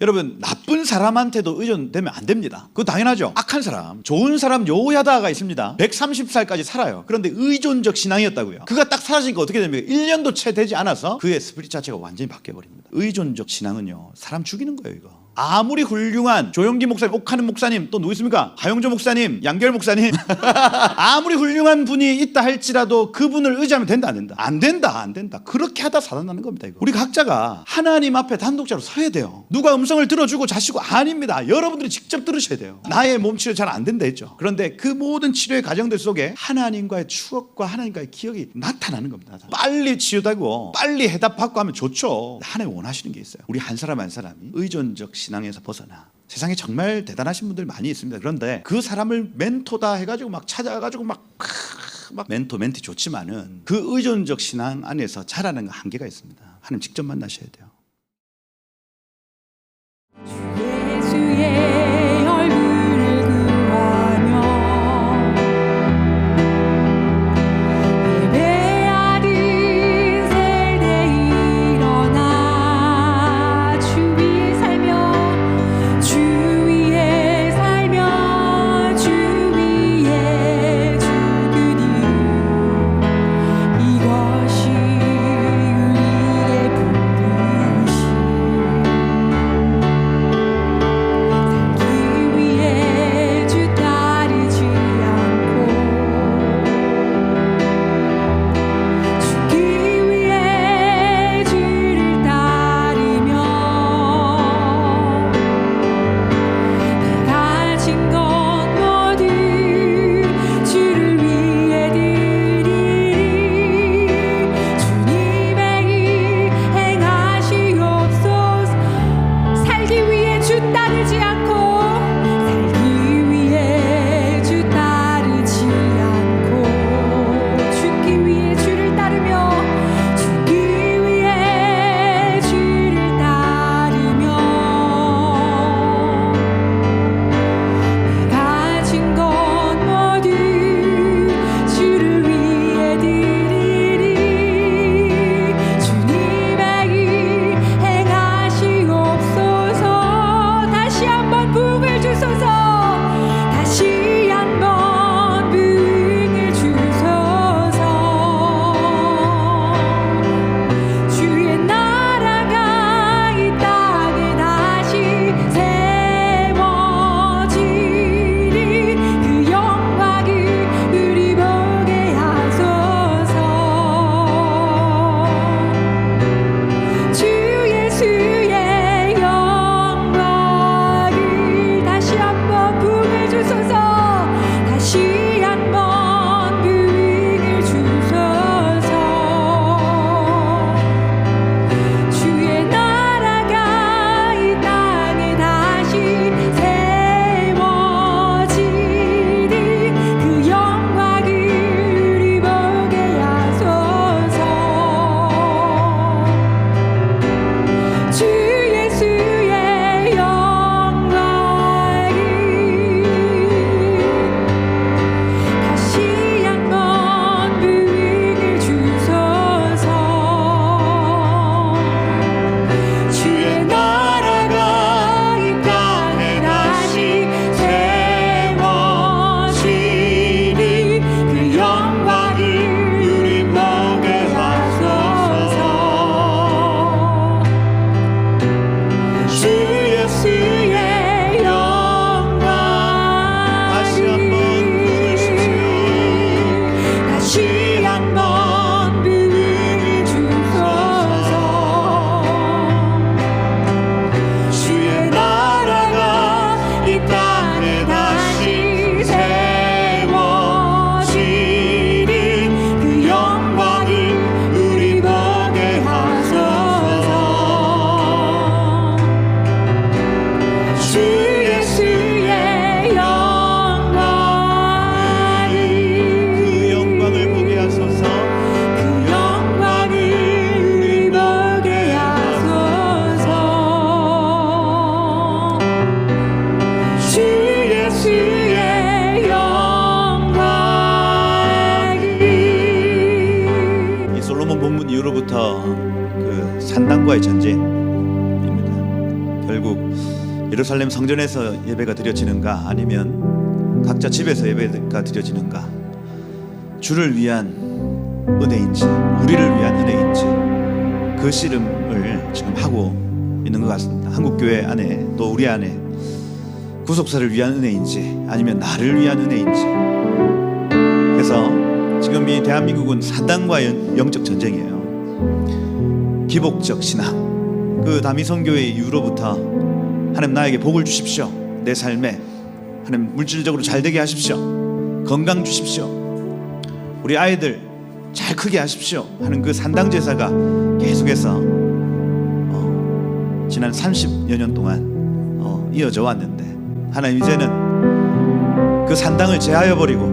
여러분, 나쁜 사람한테도 의존되면 안 됩니다. 그거 당연하죠. 악한 사람, 좋은 사람 요야다가 있습니다. 130살까지 살아요. 그런데 의존적 신앙이었다고요. 그가 딱 사라지니까 어떻게 됩니까? 1년도 채 되지 않아서 그의 스피릿 자체가 완전히 바뀌어버립니다. 의존적 신앙은요, 사람 죽이는 거예요. 이거 아무리 훌륭한 조영기 목사님, 옥하는 목사님, 또 누구 있습니까? 하용조 목사님, 양결 목사님 아무리 훌륭한 분이 있다 할지라도 그분을 의지하면 된다 안 된다? 안 된다 안 된다. 그렇게 하다 살아나는 겁니다. 이거 우리 각자가 하나님 앞에 단독자로 서야 돼요. 누가 음성을 들어주고 자시고 아닙니다. 여러분들이 직접 들으셔야 돼요. 나의 몸 치료 잘 안 된다 했죠. 그런데 그 모든 치료의 과정들 속에 하나님과의 추억과 하나님과의 기억이 나타나는 겁니다. 빨리 치유되고 빨리 해답받고 하면 좋죠. 하나님 원하시는 게 있어요. 우리 한 사람 한 사람이 의존적 신앙에서 벗어나. 세상에 정말 대단하신 분들 많이 있습니다. 그런데 그 사람을 멘토다 해가지고 막 찾아가지고 막 멘티 좋지만은 그 의존적 신앙 안에서 자라는 한계가 있습니다. 하나님 직접 만나셔야 돼요. 예수의 얼굴을 구하며 예배하는 세대 일어나 주 위에 살며 주 위에 살며 주 위에 죽으니 이것이 우리의 부르심. 이후로부터 그 산당과의 전쟁입니다. 결국 예루살렘 성전에서 예배가 드려지는가 아니면 각자 집에서 예배가 드려지는가, 주를 위한 은혜인지 우리를 위한 은혜인지 그 씨름을 지금 하고 있는 것 같습니다. 한국교회 안에 또 우리 안에 구속사를 위한 은혜인지 아니면 나를 위한 은혜인지. 그래서 지금 이 대한민국은 사단과 영적 전쟁이에요. 기복적 신앙, 그 다미성교회 이후로부터 하나님 나에게 복을 주십시오, 내 삶에 하나님 물질적으로 잘 되게 하십시오, 건강 주십시오, 우리 아이들 잘 크게 하십시오 하는 그 산당 제사가 계속해서 지난 30여 년 동안 이어져 왔는데, 하나님 이제는 그 산당을 제하여 버리고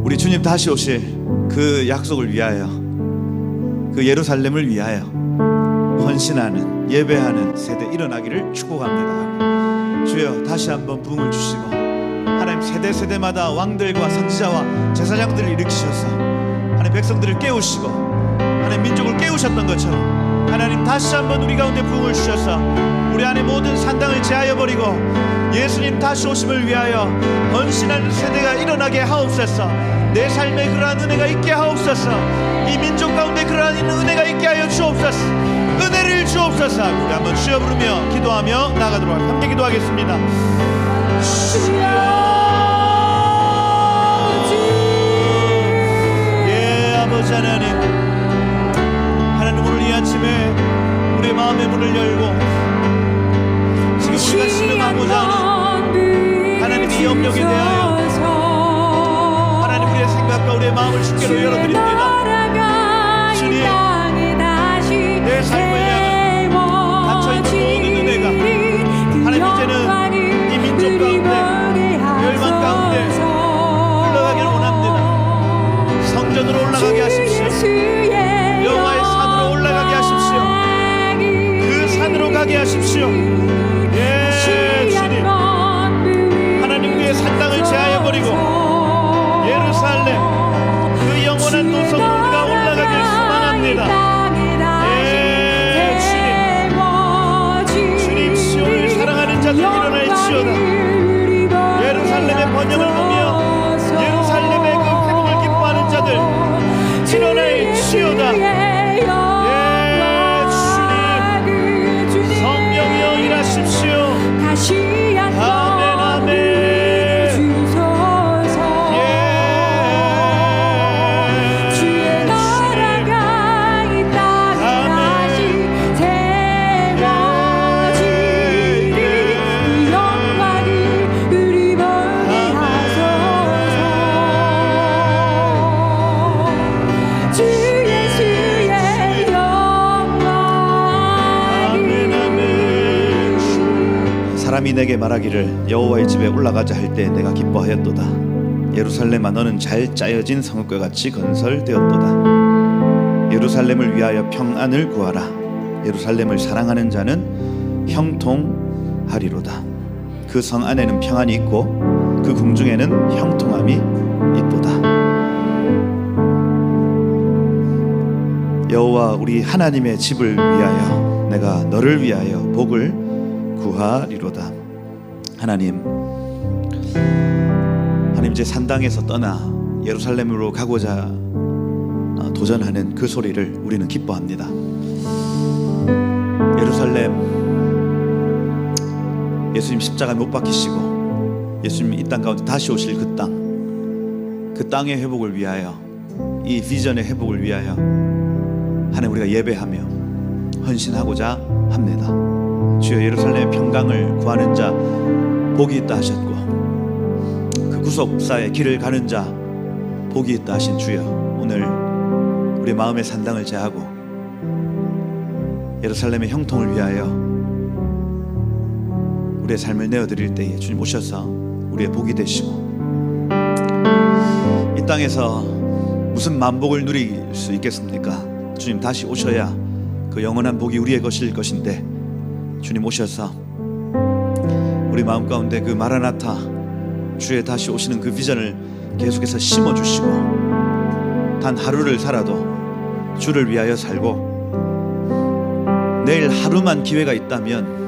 우리 주님 다시 오실 그 약속을 위하여, 그 예루살렘을 위하여 헌신하는 예배하는 세대 일어나기를 축복합니다. 주여 다시 한번 부흥을 주시고 하나님 세대마다 왕들과 선지자와 제사장들을 일으키셔서 하나님 백성들을 깨우시고 하나님 민족을 깨우셨던 것처럼 하나님 다시 한번 우리 가운데 부흥을 주셔서 우리 안에 모든 산당을 제하여 버리고 예수님 다시 오심을 위하여 헌신하는 세대가 일어나게 하옵소서. 내 삶에 그러한 은혜가 있게 하옵소서. 이 민족 가운데 그러한 은혜가 있게 하여 주옵소서. 은혜를 주옵소서. 우리 한번 주여 부르며 기도하며 나가도록 하겠습니다. 함께 기도하겠습니다. 주여, 예 아버지 하나님, 하나님 오늘 이 아침에 우리의 마음의 문을 열고 지금 우리가 신음하고자 하는 하나님의 영역에 대하여 하나님 우리의 생각과 우리의 마음을 주께로 열어드립니다. 주님, 내 삶을 향한 닫혀있는 모든 은혜가 하나님 이제는 이 민족 가운데 열방 가운데 흘러가기를 원합니다. 성전으로 올라가게 하십시오. 여호와의 산으로 올라가게 하십시오. 그 산으로 가게 하십시오. 예 주님, 하나님 우리의 산당을 제하여 버리고 예루살렘 그 영원한 도성으로 우리가 올라가길 소망합니다. 예 주님, 시온을 사랑하는 자들 일어날지어다. 예루살렘의 번영을 보며 예루살렘의 그 회복을 기뻐하는 자들 일어날지어다. 사람이 내게 말하기를 여호와의 집에 올라가자 할 때 내가 기뻐하였도다. 예루살렘아 너는 잘 짜여진 성읍과 같이 건설되었도다. 예루살렘을 위하여 평안을 구하라. 예루살렘을 사랑하는 자는 형통하리로다. 그 성 안에는 평안이 있고 그 궁중에는 형통함이 있도다. 여호와 우리 하나님의 집을 위하여 내가 너를 위하여 복을 구하리로다. 하나님 이제 산당에서 떠나 예루살렘으로 가고자 도전하는 그 소리를 우리는 기뻐합니다. 예루살렘, 예수님 십자가에 못 박히시고 예수님 이 땅 가운데 다시 오실 그 땅, 그 땅의 회복을 위하여, 이 비전의 회복을 위하여 하나님 우리가 예배하며 헌신하고자 합니다. 주여 예루살렘의 평강을 구하는 자 복이 있다 하셨고 그 구속사의 길을 가는 자 복이 있다 하신 주여, 오늘 우리 마음의 산당을 제하고 예루살렘의 형통을 위하여 우리의 삶을 내어드릴 때에 주님 오셔서 우리의 복이 되시고 이 땅에서 무슨 만복을 누릴 수 있겠습니까? 주님 다시 오셔야 그 영원한 복이 우리의 것일 것인데 주님 오셔서 우리 마음 가운데 그 마라나타 주의 다시 오시는 그 비전을 계속해서 심어주시고 단 하루를 살아도 주를 위하여 살고 내일 하루만 기회가 있다면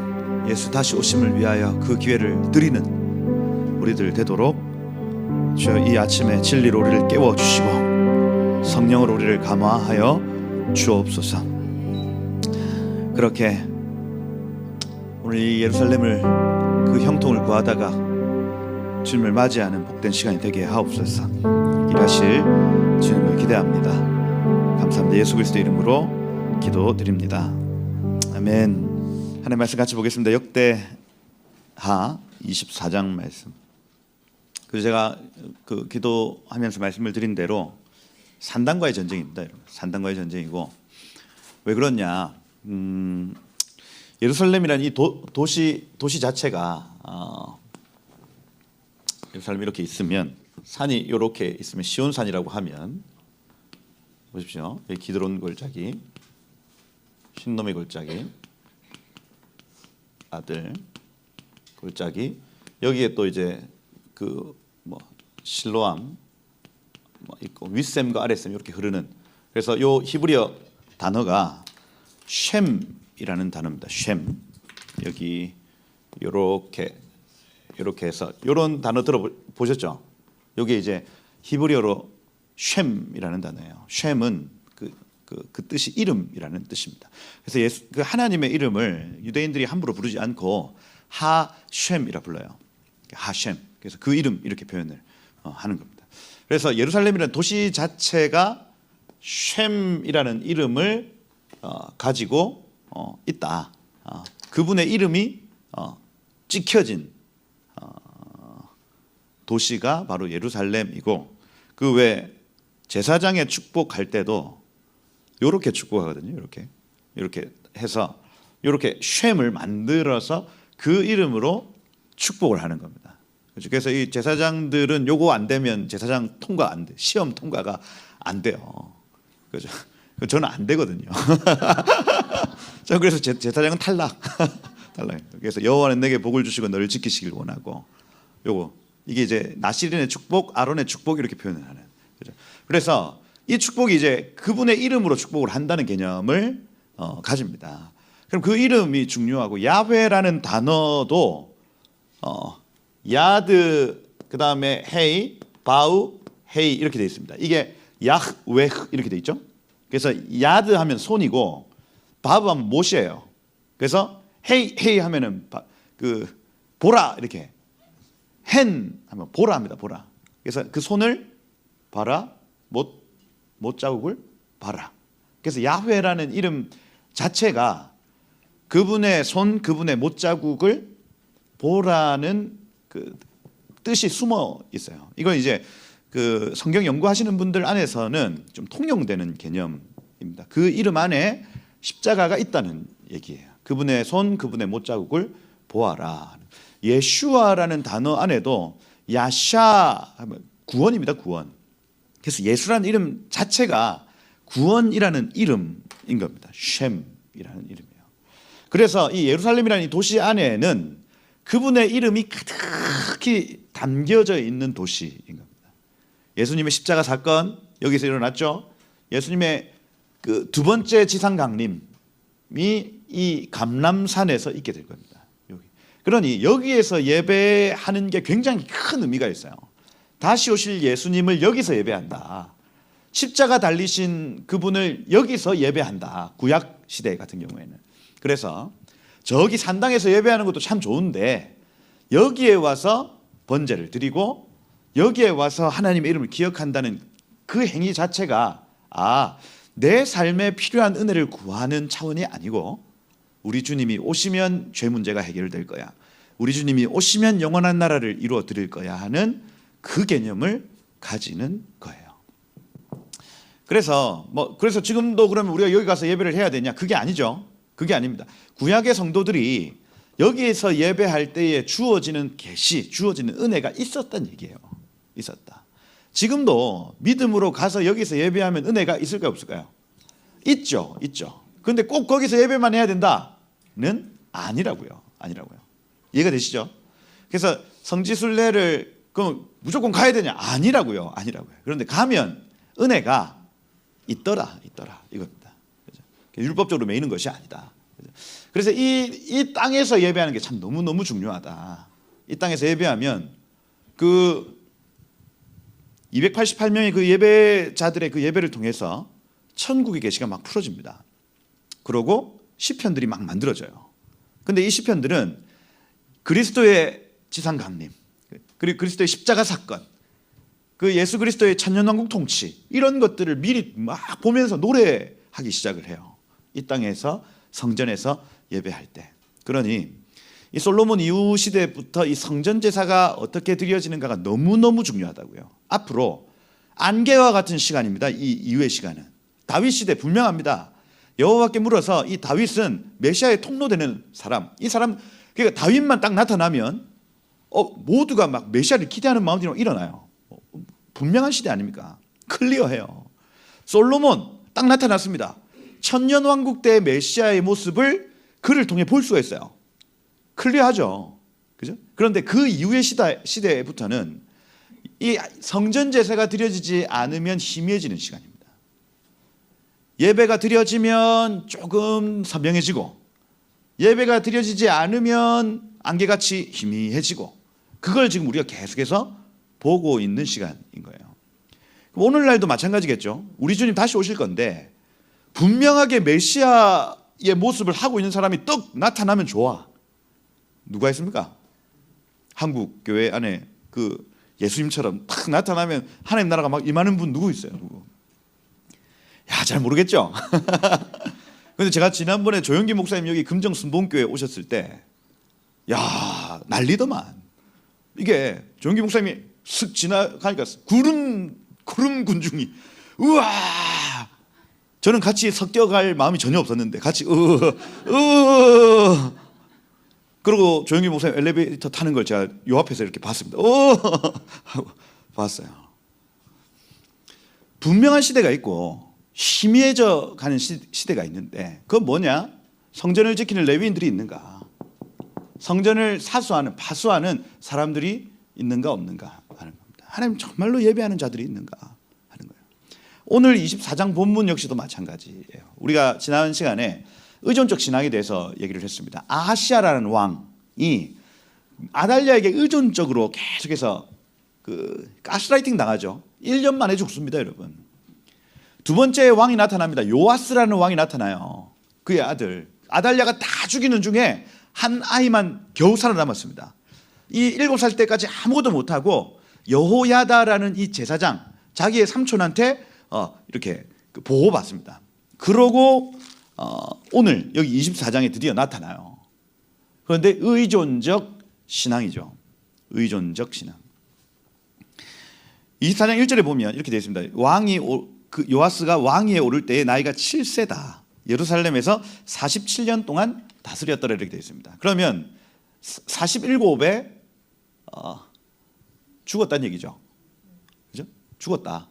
예수 다시 오심을 위하여 그 기회를 드리는 우리들 되도록 주여 이 아침에 진리로 우리를 깨워주시고 성령으로 우리를 감화하여 주옵소서. 그렇게 오늘 이 예루살렘을 그 형통을 구하다가 주님을 맞이하는 복된 시간이 되게 하옵소서. 일하실 주님을 기대합니다. 감사합니다. 예수 그리스도의 이름으로 기도드립니다. 아멘. 하나님 말씀 같이 보겠습니다. 역대하 24장 말씀. 그래서 제가 그 기도하면서 말씀을 드린 대로 산당과의 전쟁입니다. 여러분. 산당과의 전쟁이고, 왜 그러냐? 예루살렘이라는 이 도시 자체가 예루살렘이 이렇게 있으면, 산이 이렇게 있으면 시온산이라고 하면, 보십시오. 여기 기드론 골짜기, 신놈의 골짜기, 아들 골짜기, 여기에 또 이제 그 뭐 실로암 뭐 있고 윗샘과 아랫샘 이렇게 흐르는, 그래서 요 히브리어 단어가 쉔이라는 단어입니다. 쉔. 여기 요렇게 해서 요런 단어 들어보셨죠? 요게 이제 히브리어로 쉔이라는 단어예요. 쉔은 그 뜻이 이름이라는 뜻입니다. 그래서 그 하나님의 이름을 유대인들이 함부로 부르지 않고 하쉔이라 불러요. 하쉔. 그래서 그 이름 이렇게 표현을 하는 겁니다. 그래서 예루살렘이라는 도시 자체가 쉔이라는 이름을 가지고 있다. 그분의 이름이 찍혀진 도시가 바로 예루살렘이고, 그 외 제사장의 축복할 때도 이렇게 축복하거든요. 이렇게 해서 이렇게 쉔을 만들어서 그 이름으로 축복을 하는 겁니다. 그래서 이 제사장들은 요거 안 되면 제사장 통과 안 돼, 시험 통과가 안 돼요. 그죠? 저는 안 되거든요. 저 그래서 제사장은 탈락. 그래서 여호와는 내게 복을 주시고 너를 지키시길 원하고, 요거 이게 이제 나실인의 축복, 아론의 축복 이렇게 표현을 하는. 그죠? 그래서 이 축복이 이제 그분의 이름으로 축복을 한다는 개념을 가집니다. 그럼 그 이름이 중요하고, 야훼라는 단어도 야드 그 다음에 헤이, 바우, 헤이 이렇게 되어 있습니다. 이게 야흐웨흐 이렇게 되어 있죠. 그래서 야드 하면 손이고 바브 하면 못이에요. 그래서 헤이 하면은 그 보라, 이렇게 hen 하면 보라 합니다. 보라. 그래서 그 손을 봐라, 못 자국을 봐라. 그래서 야훼라는 이름 자체가 그분의 손, 그분의 못 자국을 보라는 그 뜻이 숨어 있어요. 이건 이제 그 성경 연구하시는 분들 안에서는 좀 통용되는 개념입니다. 그 이름 안에 십자가가 있다는 얘기예요. 그분의 손, 그분의 못 자국을 보아라. 예슈아라는 단어 안에도 야샤 하면 구원입니다. 구원. 그래서 예수라는 이름 자체가 구원이라는 이름인 겁니다. 쉔이라는 이름이에요. 그래서 이 예루살렘이라는 이 도시 안에는 그분의 이름이 가득히 담겨져 있는 도시인 겁니다. 예수님의 십자가 사건 여기서 일어났죠. 예수님의 그 두 번째 지상 강림이 이 감람산에서 있게 될 겁니다. 그러니 여기에서 예배하는 게 굉장히 큰 의미가 있어요. 다시 오실 예수님을 여기서 예배한다. 십자가 달리신 그분을 여기서 예배한다. 구약 시대 같은 경우에는. 그래서 저기 산당에서 예배하는 것도 참 좋은데, 여기에 와서 번제를 드리고 여기에 와서 하나님의 이름을 기억한다는 그 행위 자체가 내 삶에 필요한 은혜를 구하는 차원이 아니고, 우리 주님이 오시면 죄 문제가 해결될 거야, 우리 주님이 오시면 영원한 나라를 이루어 드릴 거야 하는 그 개념을 가지는 거예요. 그래서 지금도 그러면 우리가 여기 가서 예배를 해야 되냐? 그게 아니죠. 그게 아닙니다. 구약의 성도들이 여기에서 예배할 때에 주어지는 계시, 주어지는 은혜가 있었다는 얘기예요. 있었다. 지금도 믿음으로 가서 여기서 예배하면 은혜가 있을까요, 없을까요? 있죠. 그런데 꼭 거기서 예배만 해야 된다는 아니라고요. 이해가 되시죠? 그래서 성지순례를 그럼 무조건 가야 되냐? 아니라고요. 그런데 가면 은혜가 있더라 이겁니다. 그죠? 율법적으로 매이는 것이 아니다. 그래서 이 땅에서 예배하는 게 참 너무너무 중요하다. 이 땅에서 예배하면 그 288명의 그 예배자들의 그 예배를 통해서 천국의 계시가 막 풀어집니다. 그러고 시편들이 막 만들어져요. 근데 이 시편들은 그리스도의 지상 강림, 그리고 그리스도의 십자가 사건, 그 예수 그리스도의 천년왕국 통치, 이런 것들을 미리 막 보면서 노래하기 시작을 해요. 이 땅에서 성전에서 예배할 때. 그러니 이 솔로몬 이후 시대부터 이 성전 제사가 어떻게 드려지는가가 너무너무 중요하다고요. 앞으로 안개와 같은 시간입니다. 이 이후의 시간은 다윗 시대 분명합니다. 여호와께 물어서 이 다윗은 메시아의 통로되는 사람, 이 사람, 그러니까 다윗만 딱 나타나면 모두가 막 메시아를 기대하는 마음이 일어나요. 분명한 시대 아닙니까? 클리어해요. 솔로몬 딱 나타났습니다. 천년왕국 때 메시아의 모습을 그를 통해 볼 수가 있어요. 클리어하죠. 그죠? 그런데 그 이후의 시대부터는 이 성전 제사가 드려지지 않으면 희미해지는 시간입니다. 예배가 드려지면 조금 선명해지고, 예배가 드려지지 않으면 안개같이 희미해지고, 그걸 지금 우리가 계속해서 보고 있는 시간인 거예요. 오늘날도 마찬가지겠죠. 우리 주님 다시 오실 건데 분명하게 메시아의 모습을 하고 있는 사람이 떡 나타나면 좋아. 누가 있습니까? 한국 교회 안에 그 예수님처럼 탁 나타나면 하나님 나라가 막 임하는 분 누구 있어요? 누구? 야, 잘 모르겠죠. 근데 제가 지난번에 조영기 목사님 여기 금정 순복음교회 오셨을 때, 야, 난리더만. 이게 조영기 목사님이 슥 지나가니까 구름 군중이, 우와. 저는 같이 섞여갈 마음이 전혀 없었는데 같이 그리고 조영기 목사님 엘리베이터 타는 걸 제가 요 앞에서 이렇게 봤습니다. 하고 봤어요. 분명한 시대가 있고 희미해져 가는 시대가 있는데, 그건 뭐냐? 성전을 지키는 레위인들이 있는가? 성전을 사수하는, 파수하는 사람들이 있는가 없는가 하는 겁니다. 하나님 정말로 예배하는 자들이 있는가 하는 거예요. 오늘 24장 본문 역시도 마찬가지예요. 우리가 지난 시간에 의존적 신앙에 대해서 얘기를 했습니다. 아하시아라는 왕이 아달랴에게 의존적으로 계속해서 그 가스라이팅 당하죠. 1년 만에 죽습니다, 여러분. 두 번째 왕이 나타납니다. 요아스라는 왕이 나타나요. 그의 아들 아달랴가 다 죽이는 중에 한 아이만 겨우 살아남았습니다. 이 7살 때까지 아무것도 못하고 여호야다라는 이 제사장, 자기의 삼촌한테 이렇게 보호받습니다. 그러고 오늘 여기 24장에 드디어 나타나요. 그런데 의존적 신앙이죠. 의존적 신앙. 24장 1절에 보면 이렇게 되어 있습니다. 요아스가 왕위에 오를 때의 나이가 7세다. 예루살렘에서 47년 동안 다스렸더라, 이렇게 되어 있습니다. 그러면 47에 죽었다는 얘기죠. 그죠? 죽었다.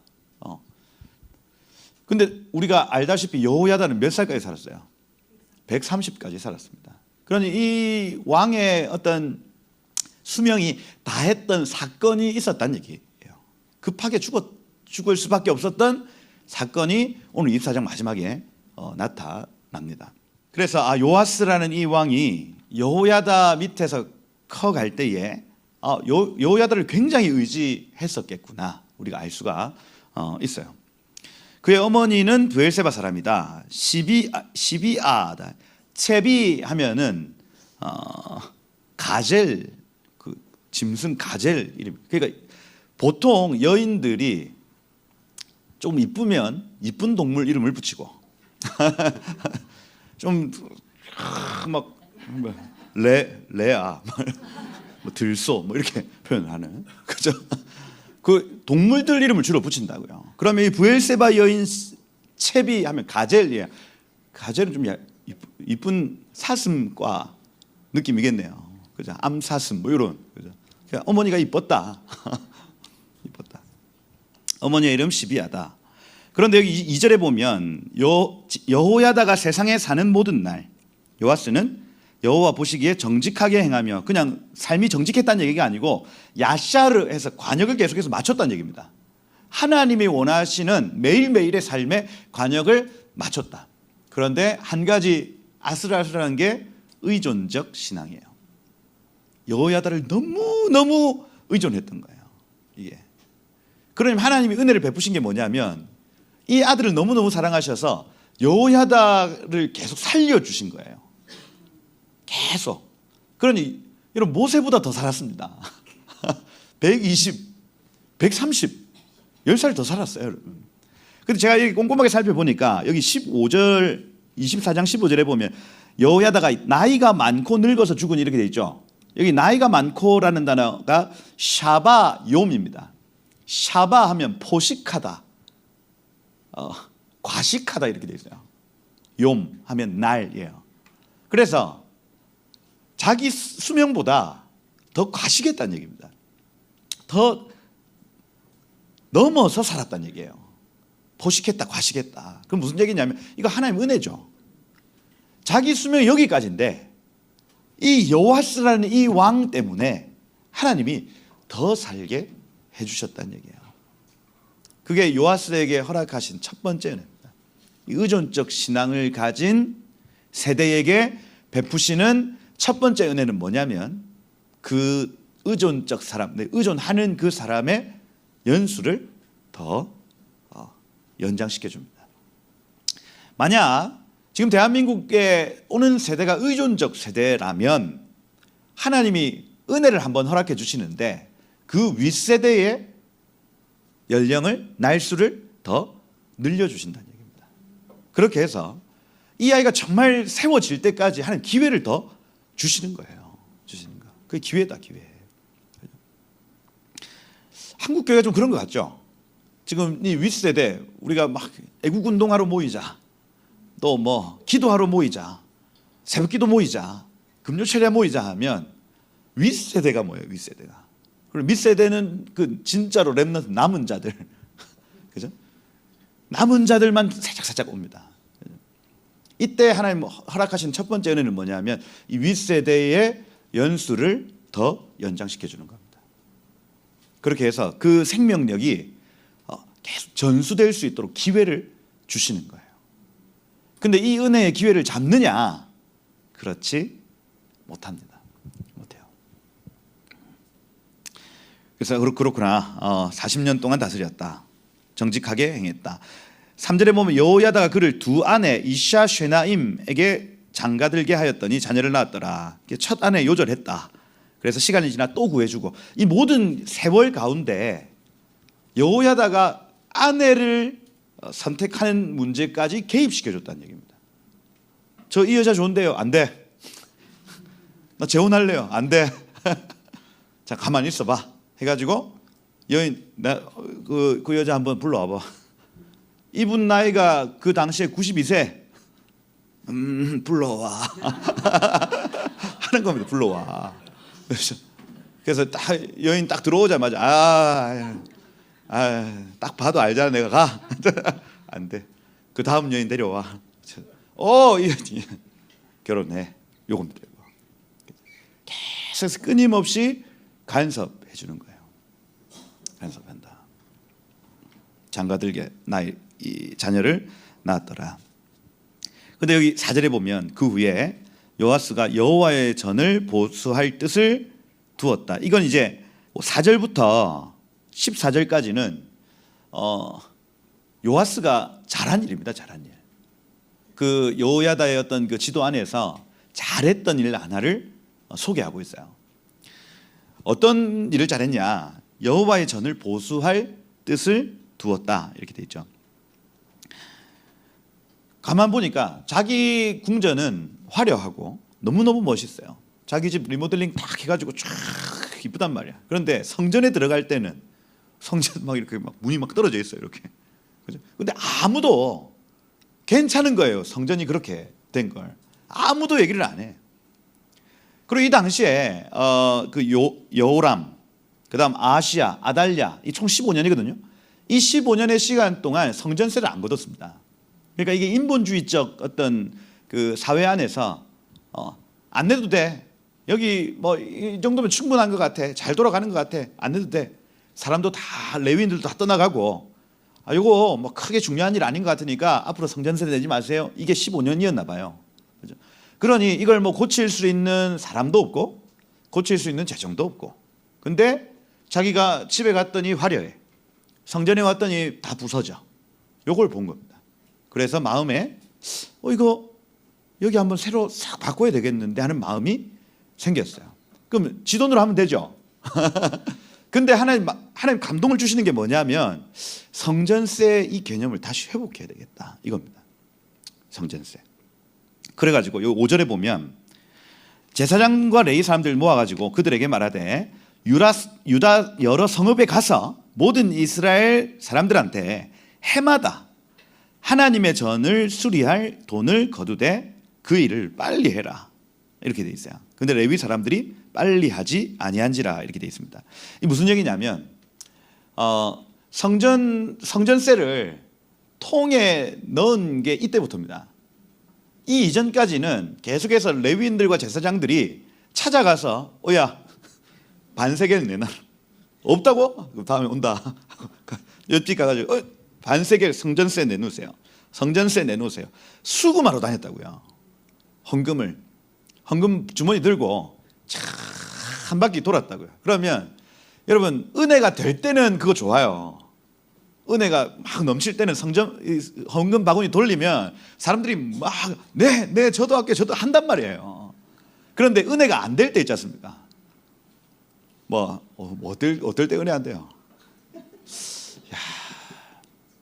근데 우리가 알다시피 여호야다는 몇 살까지 살았어요? 130까지 살았습니다. 그러니 이 왕의 어떤 수명이 다했던 사건이 있었다는 얘기예요. 급하게 죽을 수밖에 없었던 사건이 오늘 24장 마지막에 나타납니다. 그래서 요아스라는 이 왕이 여호야다 밑에서 커갈 때에 여호야다를 굉장히 의지했었겠구나, 우리가 알 수가 있어요. 그의 어머니는 브엘세바 사람이다. 시비아다. 체비 하면은 가젤, 그 짐승 가젤 이름. 그러니까 보통 여인들이 좀 이쁘면 이쁜 동물 이름을 붙이고 좀 막 레아, 뭐 들소, 뭐 이렇게 표현하는, 그죠? 그 동물들 이름을 주로 붙인다고요. 그러면 이 브엘세바 여인 체비 하면 가젤이에요. 가젤은 좀 이쁜 사슴과 느낌이겠네요. 그죠? 암사슴 뭐 이런, 그죠? 그러니까 어머니가 이뻤다. 이뻤다. 어머니의 이름 시비아다. 그런데 여기 2절에 보면 여호야다가 세상에 사는 모든 날, 요아스는 여호와 보시기에 정직하게 행하며, 그냥 삶이 정직했다는 얘기가 아니고 야샤르 해서 관역을 계속해서 맞췄다는 얘기입니다. 하나님이 원하시는 매일매일의 삶에 관역을 맞췄다. 그런데 한 가지 아슬아슬한 게 의존적 신앙이에요. 여호야다를 너무 의존했던 거예요. 이게. 그러면 하나님이 은혜를 베푸신 게 뭐냐면 이 아들을 너무너무 사랑하셔서 여호야다를 계속 살려주신 거예요. 계속. 그러니 여러분 모세보다 더 살았습니다. 120, 130, 10살 더 살았어요, 여러분. 근데 제가 여기 꼼꼼하게 살펴보니까 여기 15절, 24장 15절에 보면 여호야다가 나이가 많고 늙어서 죽은 이렇게 돼 있죠. 여기 나이가 많고라는 단어가 샤바욤입니다. 샤바 하면 포식하다, 과식하다 이렇게 돼 있어요. 욤 하면 날이에요. 그래서 자기 수명보다 더 과식했다는 얘기입니다. 더 넘어서 살았다는 얘기예요. 포식했다, 과식했다. 그럼 무슨 얘기냐면 이거 하나님 은혜죠. 자기 수명이 여기까지인데 이 여호아스라는 이 왕 때문에 하나님이 더 살게 해주셨다는 얘기예요. 그게 요아스에게 허락하신 첫 번째 은혜입니다. 의존적 신앙을 가진 세대에게 베푸시는 첫 번째 은혜는 뭐냐면 그 의존적 사람, 의존하는 그 사람의 연수를 더 연장시켜 줍니다. 만약 지금 대한민국에 오는 세대가 의존적 세대라면 하나님이 은혜를 한번 허락해 주시는데 그 윗세대의 연령을 날수를 더 늘려주신다는 얘기입니다. 그렇게 해서 이 아이가 정말 세워질 때까지 하나님 기회를 더 주시는 거예요. 주시는 거. 그게 기회다, 기회. 한국 교회가 좀 그런 것 같죠. 지금 이 윗세대 우리가 막 애국운동하러 모이자, 또 뭐 기도하러 모이자, 새벽기도 모이자, 금요철에 모이자 하면 윗세대가 뭐예요? 윗세대가. 그리고 밑세대는 그 진짜로 렘넌트 남은 자들, 그죠? 남은 자들만 살짝 옵니다. 이때 하나님 허락하신 첫 번째 은혜는 뭐냐면 이 윗세대의 연수를 더 연장시켜 주는 겁니다. 그렇게 해서 그 생명력이 계속 전수될 수 있도록 기회를 주시는 거예요. 근데 이 은혜의 기회를 잡느냐? 그렇지 못합니다. 못해요. 그래서 그렇구나. 40년 동안 다스렸다. 정직하게 행했다. 3절에 보면 여호야다가 그를 두 아내 이샤 쉐나임에게 장가들게 하였더니 자녀를 낳았더라. 첫 아내 요절했다. 그래서 시간이 지나 또 구해주고 이 모든 세월 가운데 여호야다가 아내를 선택하는 문제까지 개입시켜줬다는 얘기입니다. 저 이 여자 좋은데요? 안 돼. 나 재혼할래요? 안 돼. 자, 가만히 있어봐. 해가지고 여인, 그 여자 한번 불러와봐. 이분 나이가 그 당시에 92세. 불러와. 하는 겁니다. 불러와. 그래서 딱 여인 딱 들어오자마자 딱 봐도 알잖아. 내가 가. 안 돼. 그 다음 여인 데려와. 이 여인 결혼해. 요겁니다. 계속 끊임없이 간섭해 주는 거예요. 간섭한다. 장가들게 이 자녀를 낳았더라. 근데 여기 4절에 보면 그 후에 요아스가 여호와의 전을 보수할 뜻을 두었다. 이건 이제 4절부터 14절까지는 요아스가 잘한 일입니다. 잘한 일. 그 여호야다의 어떤 그 지도 안에서 잘했던 일 하나를 소개하고 있어요. 어떤 일을 잘했냐? 여호와의 전을 보수할 뜻을 두었다. 이렇게 돼 있죠. 가만 보니까 자기 궁전은 화려하고 너무너무 멋있어요. 자기 집 리모델링 딱 해가지고 쫙 이쁘단 말이야. 그런데 성전에 들어갈 때는 성전 막 이렇게 막 문이 막 떨어져 있어요. 이렇게. 그죠? 근데 아무도 괜찮은 거예요. 성전이 그렇게 된 걸. 아무도 얘기를 안 해. 그리고 이 당시에 그 여호람, 그다음 아시아, 아달랴 이 총 15년이거든요. 이 15년의 시간 동안 성전세를 안 걷었습니다. 그러니까 이게 인본주의적 어떤 그 사회 안에서 안 내도 돼. 여기 뭐 이 정도면 충분한 것 같아. 잘 돌아가는 것 같아. 안 내도 돼. 사람도 다 레위인들도 다 떠나가고 이거 뭐 크게 중요한 일 아닌 것 같으니까 앞으로 성전세 내지 마세요. 이게 15년이었나 봐요. 그죠? 그러니 이걸 뭐 고칠 수 있는 사람도 없고 고칠 수 있는 재정도 없고, 근데 자기가 집에 갔더니 화려해, 성전에 왔더니 다 부서져. 요걸 본 겁니다. 그래서 마음에 이거 여기 한번 새로 싹 바꿔야 되겠는데 하는 마음이 생겼어요. 그럼 지 돈으로 하면 되죠. 근데 하나님 감동을 주시는 게 뭐냐면 성전세 이 개념을 다시 회복해야 되겠다 이겁니다. 성전세. 그래가지고 요 5절에 보면 제사장과 레위 사람들 모아가지고 그들에게 말하되 유다 여러 성읍에 가서 모든 이스라엘 사람들한테 해마다 하나님의 전을 수리할 돈을 거두되 그 일을 빨리 해라 이렇게 돼 있어요. 근데 레위 사람들이 빨리 하지 아니한지라 이렇게 돼 있습니다. 이 무슨 얘기냐면 성전세를 통에 넣은 게 이때부터입니다. 이 이전까지는 계속해서 레위인들과 제사장들이 찾아가서 야 반세겔 내놔. 없다고? 다음에 온다. 옆집 가가지고 반세겔 성전세 내놓으세요. 성전세 내놓으세요. 수금하러 다녔다고요. 헌금 주머니 들고 한 바퀴 돌았다고요. 그러면 여러분 은혜가 될 때는 그거 좋아요. 은혜가 막 넘칠 때는 헌금 바구니 돌리면 사람들이 막 네 저도 할게요 저도 한단 말이에요. 그런데 은혜가 안 될 때 있지 않습니까? 어떨 때 은혜 안 돼요?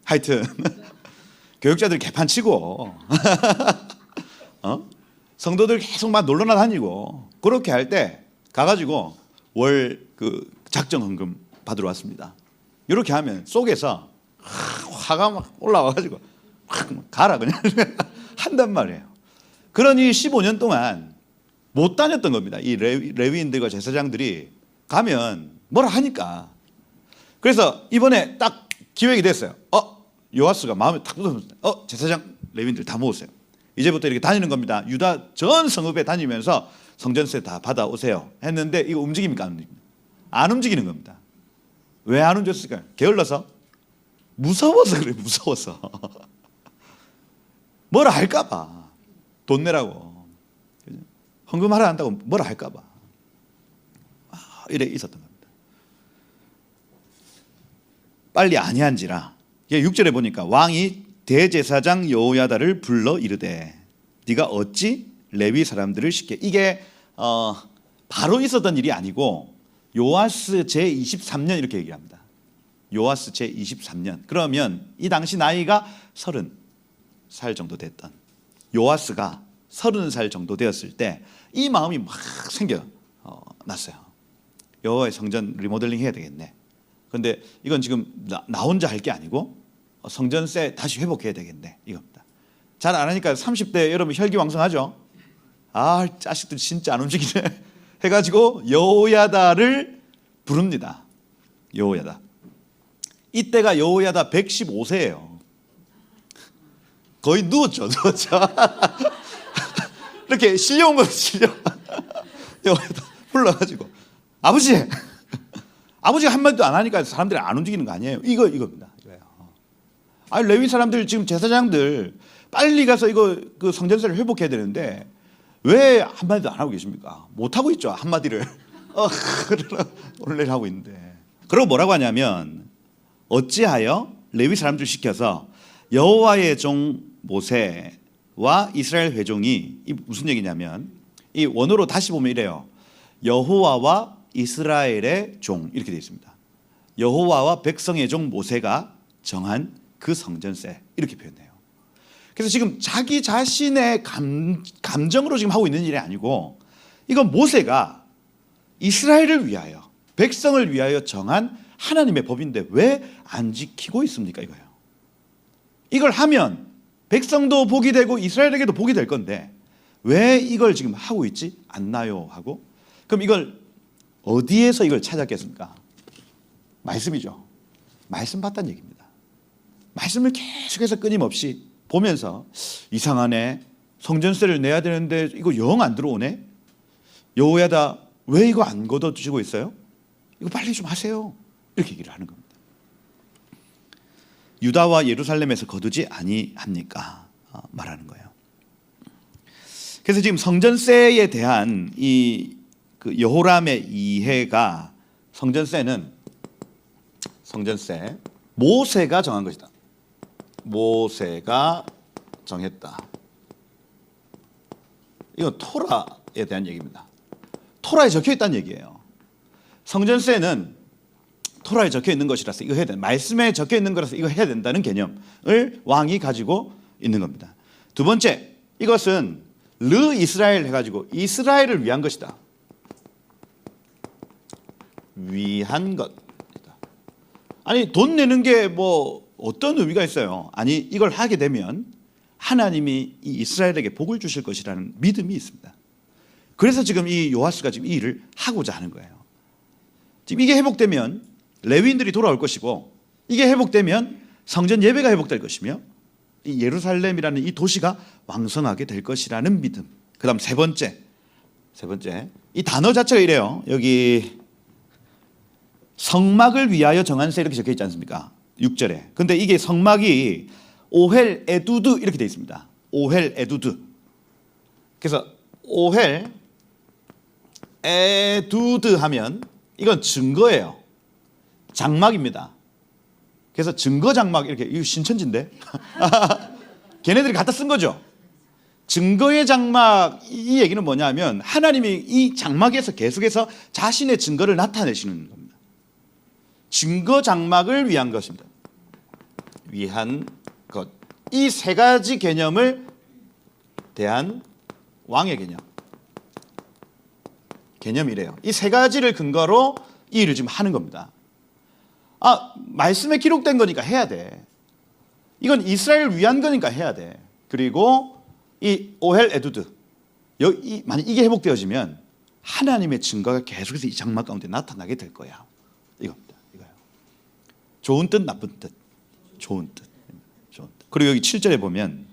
하여튼 교육자들 개판치고 성도들 계속 막 놀러나 다니고 그렇게 할 때 가가지고 월 그 작정 헌금 받으러 왔습니다. 이렇게 하면 속에서 화가 막 올라와가지고 가라 그냥 한단 말이에요. 그러니 15년 동안 못 다녔던 겁니다. 이 레위인들과 제사장들이 가면 뭐라 하니까. 그래서 이번에 딱 기획이 됐어요. 요아스가 마음에 탁 묻었어요. 제사장 레위인들 다 모으세요. 이제부터 이렇게 다니는 겁니다. 유다 전 성읍에 다니면서 성전세 다 받아오세요 했는데 이거 움직입니까? 안 움직입니까? 안 움직이는 겁니다. 왜 안 움직였을까요? 게을러서? 무서워서 그래. 무서워서. 뭐라 할까 봐. 돈 내라고. 헌금하라 한다고 뭐라 할까 봐. 이래 있었던 겁니다. 빨리 아니한지라. 6절에 보니까 왕이 대제사장 여호야다를 불러 이르되 네가 어찌 레위 사람들을 시켜. 이게 바로 있었던 일이 아니고 요아스 제23년 이렇게 얘기합니다. 요아스 제23년. 그러면 이 당시 나이가 30살 정도 됐던 요아스가 30살 정도 되었을 때 이 마음이 막 생겨났어요. 여호와의 성전 리모델링 해야 되겠네. 근데 이건 지금 나 혼자 할 게 아니고 성전세 다시 회복해야 되겠네 이겁니다. 잘 안 하니까 30대 여러분 혈기왕성하죠. 자식들 진짜 안 움직이네 해가지고 여호야다를 부릅니다. 여호야다. 이때가 여호야다 115세예요. 거의 누웠죠. 이렇게 실려온 거예요. 여호야다 불러가지고 아버지가 한마디도 안 하니까 사람들이 안 움직이는 거 아니에요. 이겁니다. 레위 사람들 지금 제사장들 빨리 가서 그 성전세를 회복해야 되는데 왜 한마디도 안 하고 계십니까? 못 하고 있죠. 한마디를 오늘 하고 있는데. 그리고 뭐라고 하냐면 어찌하여 레위 사람들 시켜서 여호와의 종 모세와 이스라엘 회종이 이 무슨 얘기냐면 이 원어로 다시 보면 이래요. 여호와와 이스라엘의 종 이렇게 되어 있습니다. 여호와와 백성의 종 모세가 정한 그 성전세 이렇게 표현해요. 그래서 지금 자기 자신의 감정으로 지금 하고 있는 일이 아니고 이건 모세가 이스라엘을 위하여 백성을 위하여 정한 하나님의 법인데 왜 안 지키고 있습니까? 이거예요. 이걸 하면 백성도 복이 되고 이스라엘에게도 복이 될 건데 왜 이걸 지금 하고 있지 않나요? 하고 그럼 이걸 어디에서 이걸 찾았겠습니까? 말씀이죠. 말씀 봤다는 얘기입니다. 말씀을 계속해서 끊임없이 보면서 이상하네. 성전세를 내야 되는데 이거 영 안 들어오네. 여호야다 왜 이거 안 걷어주시고 있어요? 이거 빨리 좀 하세요. 이렇게 얘기를 하는 겁니다. 유다와 예루살렘에서 거두지 아니합니까? 말하는 거예요. 그래서 지금 성전세에 대한 그 여호람의 이해가 성전세 모세가 정한 것이다. 모세가 정했다. 이건 토라에 대한 얘기입니다. 토라에 적혀 있다는 얘기예요. 성전세는 토라에 적혀 있는 것이라서 이거 해야 된다. 말씀에 적혀 있는 거라서 이거 해야 된다는 개념을 왕이 가지고 있는 겁니다. 두 번째, 이것은 르 이스라엘 해가지고 이스라엘을 위한 것이다. 위한 것이다. 아니, 돈 내는 게 뭐 어떤 의미가 있어요? 아니, 이걸 하게 되면 하나님이 이 이스라엘에게 복을 주실 것이라는 믿음이 있습니다. 그래서 지금 이 요아스가 지금 이 일을 하고자 하는 거예요. 지금 이게 회복되면 레위인들이 돌아올 것이고, 이게 회복되면 성전 예배가 회복될 것이며, 이 예루살렘이라는 이 도시가 왕성하게 될 것이라는 믿음. 그다음 세 번째, 이 단어 자체가 이래요. 여기 성막을 위하여 정한세 이렇게 적혀 있지 않습니까? 6절에. 근데 이게 성막이 오헬 에두드 이렇게 되어 있습니다. 오헬 에두드. 그래서 오헬 에두드 하면 이건 증거예요. 장막입니다. 그래서 증거 장막 이렇게, 이거 신천지인데 걔네들이 갖다 쓴 거죠. 증거의 장막, 이 얘기는 뭐냐면 하나님이 이 장막에서 계속해서 자신의 증거를 나타내시는 겁니다. 증거 장막을 위한 것입니다. 위한 것. 이 세 가지 개념을 대한 왕의 개념이래요. 이 세 가지를 근거로 이 일을 지금 하는 겁니다. 말씀에 기록된 거니까 해야 돼. 이건 이스라엘을 위한 거니까 해야 돼. 그리고 이 오헬 에두드, 만약 이게 회복되어지면 하나님의 증거가 계속해서 이 장막 가운데 나타나게 될 거야. 이겁니다. 이거요. 좋은 뜻, 나쁜 뜻. 좋은 뜻. 그리고 여기 7절에 보면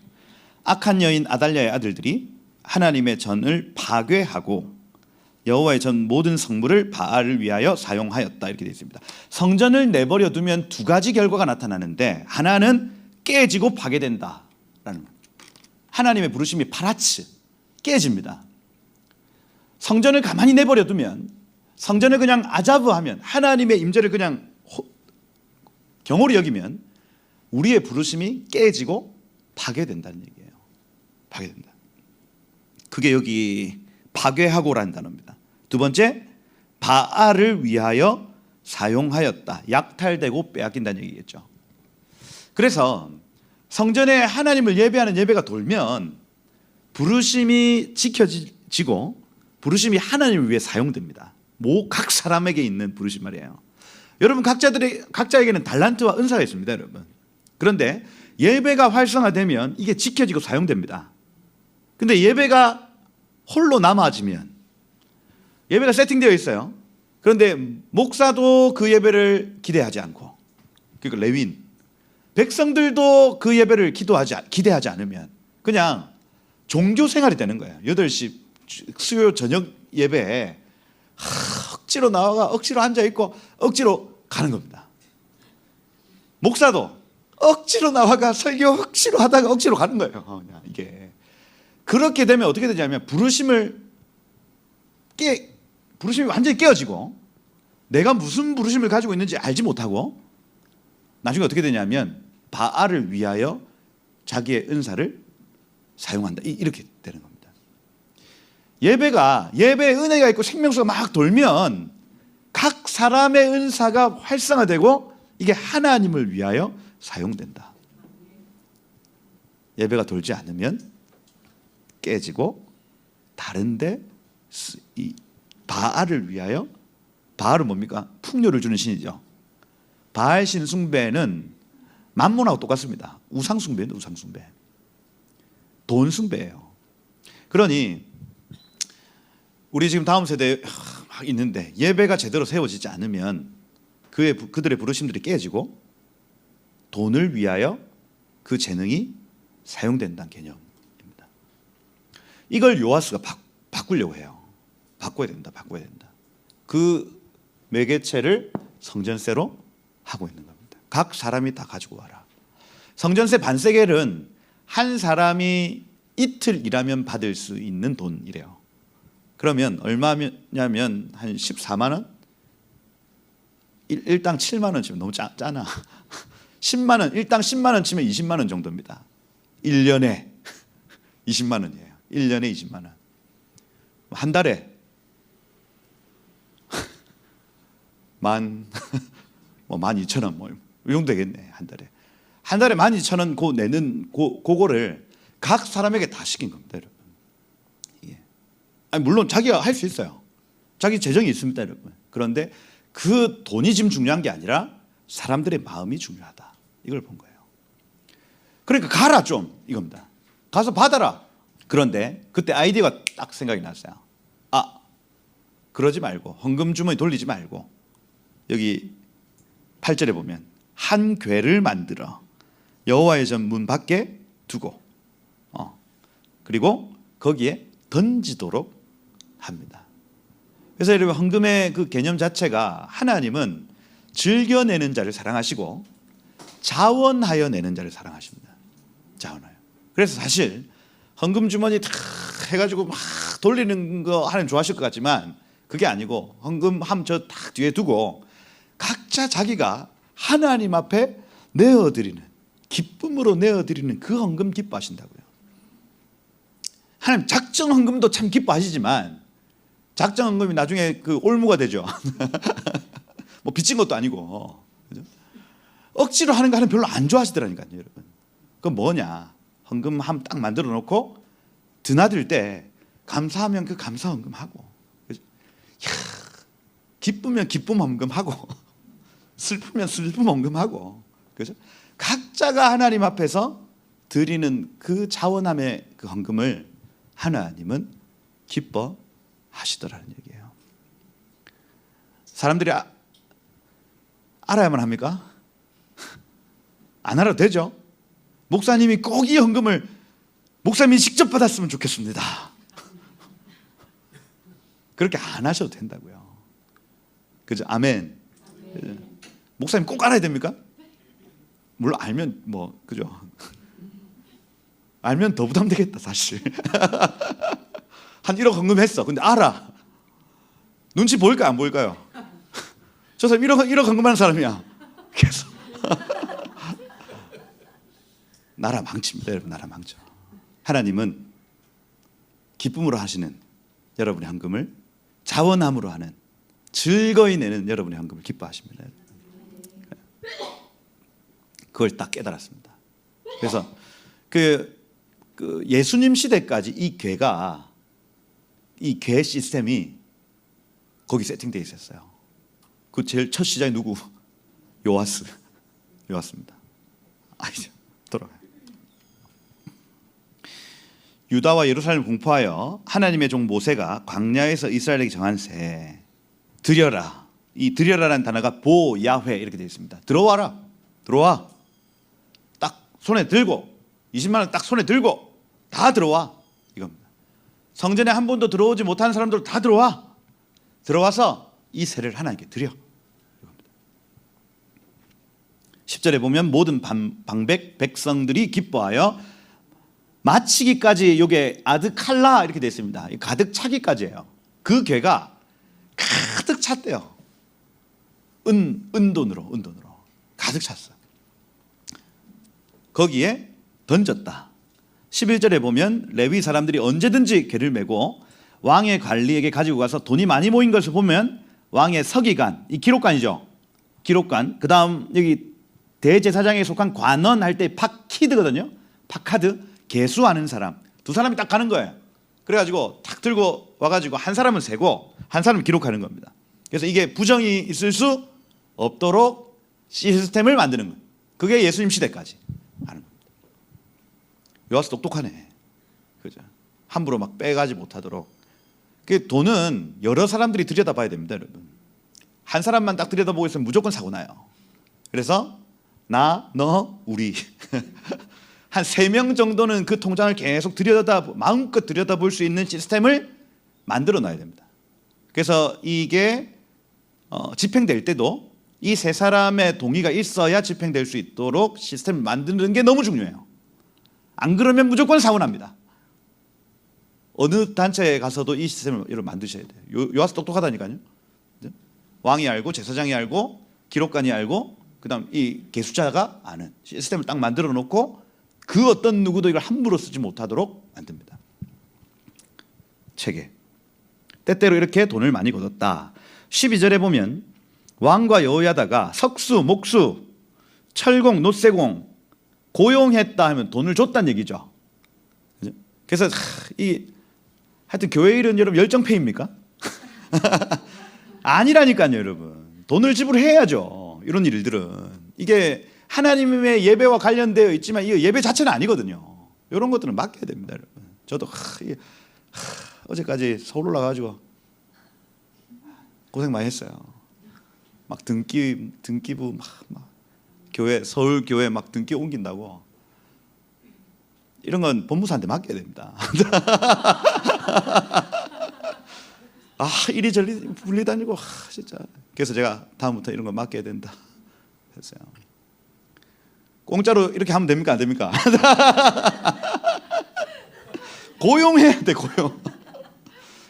악한 여인 아달랴의 아들들이 하나님의 전을 파괴하고 여호와의 전 모든 성물을 바알을 위하여 사용하였다 이렇게 되어 있습니다. 성전을 내버려 두면 두 가지 결과가 나타나는데, 하나는 깨지고 파괴된다라는 겁니다. 하나님의 부르심이 파라츠, 깨집니다. 성전을 가만히 내버려 두면, 성전을 그냥 아자브하면, 하나님의 임재를 그냥 경홀히 여기면 우리의 부르심이 깨지고 파괴된다는 얘기예요. 파괴된다. 그게 여기 파괴하고라는 단어입니다. 두 번째, 바알을 위하여 사용하였다. 약탈되고 빼앗긴다는 얘기겠죠. 그래서 성전에 하나님을 예배하는 예배가 돌면 부르심이 지켜지고 부르심이 하나님을 위해 사용됩니다. 각 사람에게 있는 부르심 말이에요. 여러분 각자에게는 달란트와 은사가 있습니다, 여러분. 그런데 예배가 활성화되면 이게 지켜지고 사용됩니다. 근데 예배가 홀로 남아지면, 예배가 세팅되어 있어요. 그런데 목사도 그 예배를 기대하지 않고, 그러니까 레위인, 백성들도 그 예배를 기대하지 않으면 그냥 종교 생활이 되는 거예요. 8시 수요 저녁 예배에 억지로 나와가 억지로 앉아있고 억지로 가는 겁니다. 목사도 억지로 나와가 설교 억지로 하다가 억지로 가는 거예요. 이게 그렇게 되면 어떻게 되냐면 부르심이 완전히 깨어지고 내가 무슨 부르심을 가지고 있는지 알지 못하고 나중에 어떻게 되냐면 바알을 위하여 자기의 은사를 사용한다. 이렇게 되는 겁니다. 예배에 은혜가 있고 생명수가 막 돌면 각 사람의 은사가 활성화되고 이게 하나님을 위하여 사용된다. 예배가 돌지 않으면 깨지고 다른데 이 바알을 위하여, 바알은 뭡니까? 풍요를 주는 신이죠. 바알 신 숭배는 만몬하고 똑같습니다. 우상 숭배는 우상 숭배, 돈 숭배예요. 그러니 우리 지금 다음 세대에 막 있는데 예배가 제대로 세워지지 않으면 그들의 부르심들이 깨지고 돈을 위하여 그 재능이 사용된다는 개념입니다. 이걸 요아스가 바꾸려고 해요. 바꿔야 된다. 그 매개체를 성전세로 하고 있는 겁니다. 각 사람이 다 가지고 와라. 성전세 반세겔은 한 사람이 이틀 일하면 받을 수 있는 돈이래요. 그러면 얼마냐면 한 14만 원? 일당 7만 원 치면 너무 짜나. 10만 원, 일당 10만 원 치면 20만 원 정도입니다. 1년에 20만 원이에요. 1년에 20만 원. 한 달에 만 12,000원 뭐 이 정도 되겠네. 한 달에 12,000원 고 내는 그거를 각 사람에게 다 시킨 겁니다, 여러분. 예. 아니, 물론 자기가 할 수 있어요. 자기 재정이 있습니다, 여러분. 그런데 그 돈이 지금 중요한 게 아니라 사람들의 마음이 중요하다. 이걸 본 거예요. 그러니까 가라 좀 이겁니다. 가서 받아라. 그런데 그때 아이디어가 딱 생각이 났어요. 아, 그러지 말고 헌금 주머니 돌리지 말고 여기 8절에 보면 한 궤를 만들어 여호와의 전 문 밖에 두고 그리고 거기에 던지도록 합니다. 그래서 여러분 헌금의 그 개념 자체가 하나님은 즐겨내는 자를 사랑하시고 자원하여 내는 자를 사랑하십니다. 자원하여. 그래서 사실 헌금 주머니 다 해가지고 막 돌리는 거 하나님 좋아하실 것 같지만 그게 아니고 헌금 함 저 딱 뒤에 두고 각자 자기가 하나님 앞에 내어드리는 기쁨으로 내어드리는 그 헌금 기뻐하신다고요. 하나님 작정 헌금도 참 기뻐하시지만 작정 헌금이 나중에 그 올무가 되죠. 뭐 빚진 것도 아니고 그죠? 억지로 하는 거 하나님 별로 안 좋아하시더라니까요, 여러분. 그건 뭐냐? 헌금 함 딱 만들어 놓고 드나들 때 감사하면 그 감사 헌금 하고, 기쁘면 기쁨 헌금 하고, 슬프면 슬픔 헌금 하고, 그죠? 각자가 하나님 앞에서 드리는 그 자원함의 그 헌금을 하나님은 기뻐하시더라는 얘기예요. 사람들이 알아야만 합니까? 안 알아도 되죠. 목사님이 꼭 이 헌금을 목사님이 직접 받았으면 좋겠습니다. 그렇게 안 하셔도 된다고요. 그죠? 아멘. 목사님 꼭 알아야 됩니까? 물론 알면 뭐 그죠? 알면 더 부담되겠다 사실. 한 1억 헌금했어. 근데 알아. 눈치 보일까요? 안 보일까요? 저 사람 1억 헌금하는 사람이야. 계속. 나라 망칩니다, 여러분. 나라 망쳐. 하나님은 기쁨으로 하시는 여러분의 헌금을 자원함으로 하는 즐거이 내는 여러분의 헌금을 기뻐하십니다. 그걸 딱 깨달았습니다. 그래서 그 예수님 시대까지 이 궤 시스템이 거기 세팅되어 있었어요. 그 제일 첫 시작이 누구? 요아스입니다. 아니죠. 돌아가요. 유다와 예루살렘을 공포하여 하나님의 종 모세가 광야에서 이스라엘에게 정한세 드려라. 이 드려라라는 단어가 보 야훼 이렇게 되어 있습니다. 들어와라. 들어와. 딱 손에 들고 20만 원 딱 손에 들고 다 들어와. 이겁니다. 성전에 한 번도 들어오지 못하는 사람들 다 들어와. 들어와서 이 세를 하나님께 드려. 10절에 보면 모든 방백 백성들이 기뻐하여 마치기까지 이게 아드칼라 이렇게 되어 있습니다. 가득 차기까지예요. 그 궤가 가득 찼대요. 은돈으로 가득 찼어. 거기에 던졌다. 11절에 보면 레위 사람들이 언제든지 궤를 메고 왕의 관리에게 가지고 가서 돈이 많이 모인 것을 보면 왕의 서기관, 이 기록관이죠. 기록관. 그 다음 여기 대제사장에 속한 관원 할 때 파키드거든요. 파카드, 계수하는 사람. 두 사람이 딱 가는 거예요. 그래가지고 탁 들고 와가지고 한 사람은 세고 한 사람은 기록하는 겁니다. 그래서 이게 부정이 있을 수 없도록 시스템을 만드는 거예요. 그게 예수님 시대까지 하는 겁니다. 요아스 똑똑하네. 그죠? 함부로 막 빼가지 못하도록. 그 돈은 여러 사람들이 들여다봐야 됩니다, 여러분. 한 사람만 딱 들여다보고 있으면 무조건 사고 나요. 그래서 나, 너, 우리 한 3명 정도는 그 통장을 계속 마음껏 들여다볼 수 있는 시스템을 만들어 놔야 됩니다. 그래서 이게 집행될 때도 이 3사람의 동의가 있어야 집행될 수 있도록 시스템을 만드는 게 너무 중요해요. 안 그러면 무조건 사고 납니다. 어느 단체에 가서도 이 시스템을 이렇게 만드셔야 돼요. 요아스 똑똑하다니까요. 왕이 알고 제사장이 알고 기록관이 알고 그다음 이 계수자가 아는 시스템을 딱 만들어 놓고 그 어떤 누구도 이걸 함부로 쓰지 못하도록 만듭니다. 체계. 때때로 이렇게 돈을 많이 거뒀다. 12절에 보면 왕과 여호야다가 석수, 목수, 철공, 놋세공 고용했다 하면 돈을 줬다는 얘기죠. 그래서 하여튼 교회 일은 여러분 열정페이입니까? 아니라니까요, 여러분. 돈을 지불해야죠. 이런 일들은 이게 하나님의 예배와 관련되어 있지만 이 예배 자체는 아니거든요. 이런 것들은 맡겨야 됩니다, 여러분. 저도 어제까지 서울 올라가가지고 고생 많이 했어요. 막 등기부 막 교회 서울 교회 막 등기 옮긴다고 이런 건 법무사한테 맡겨야 됩니다. 이리저리 불리다니고 진짜. 그래서 제가 다음부터 이런 거 맡겨야 된다 했어요. 공짜로 이렇게 하면 됩니까 안 됩니까? 고용해야 돼, 고용.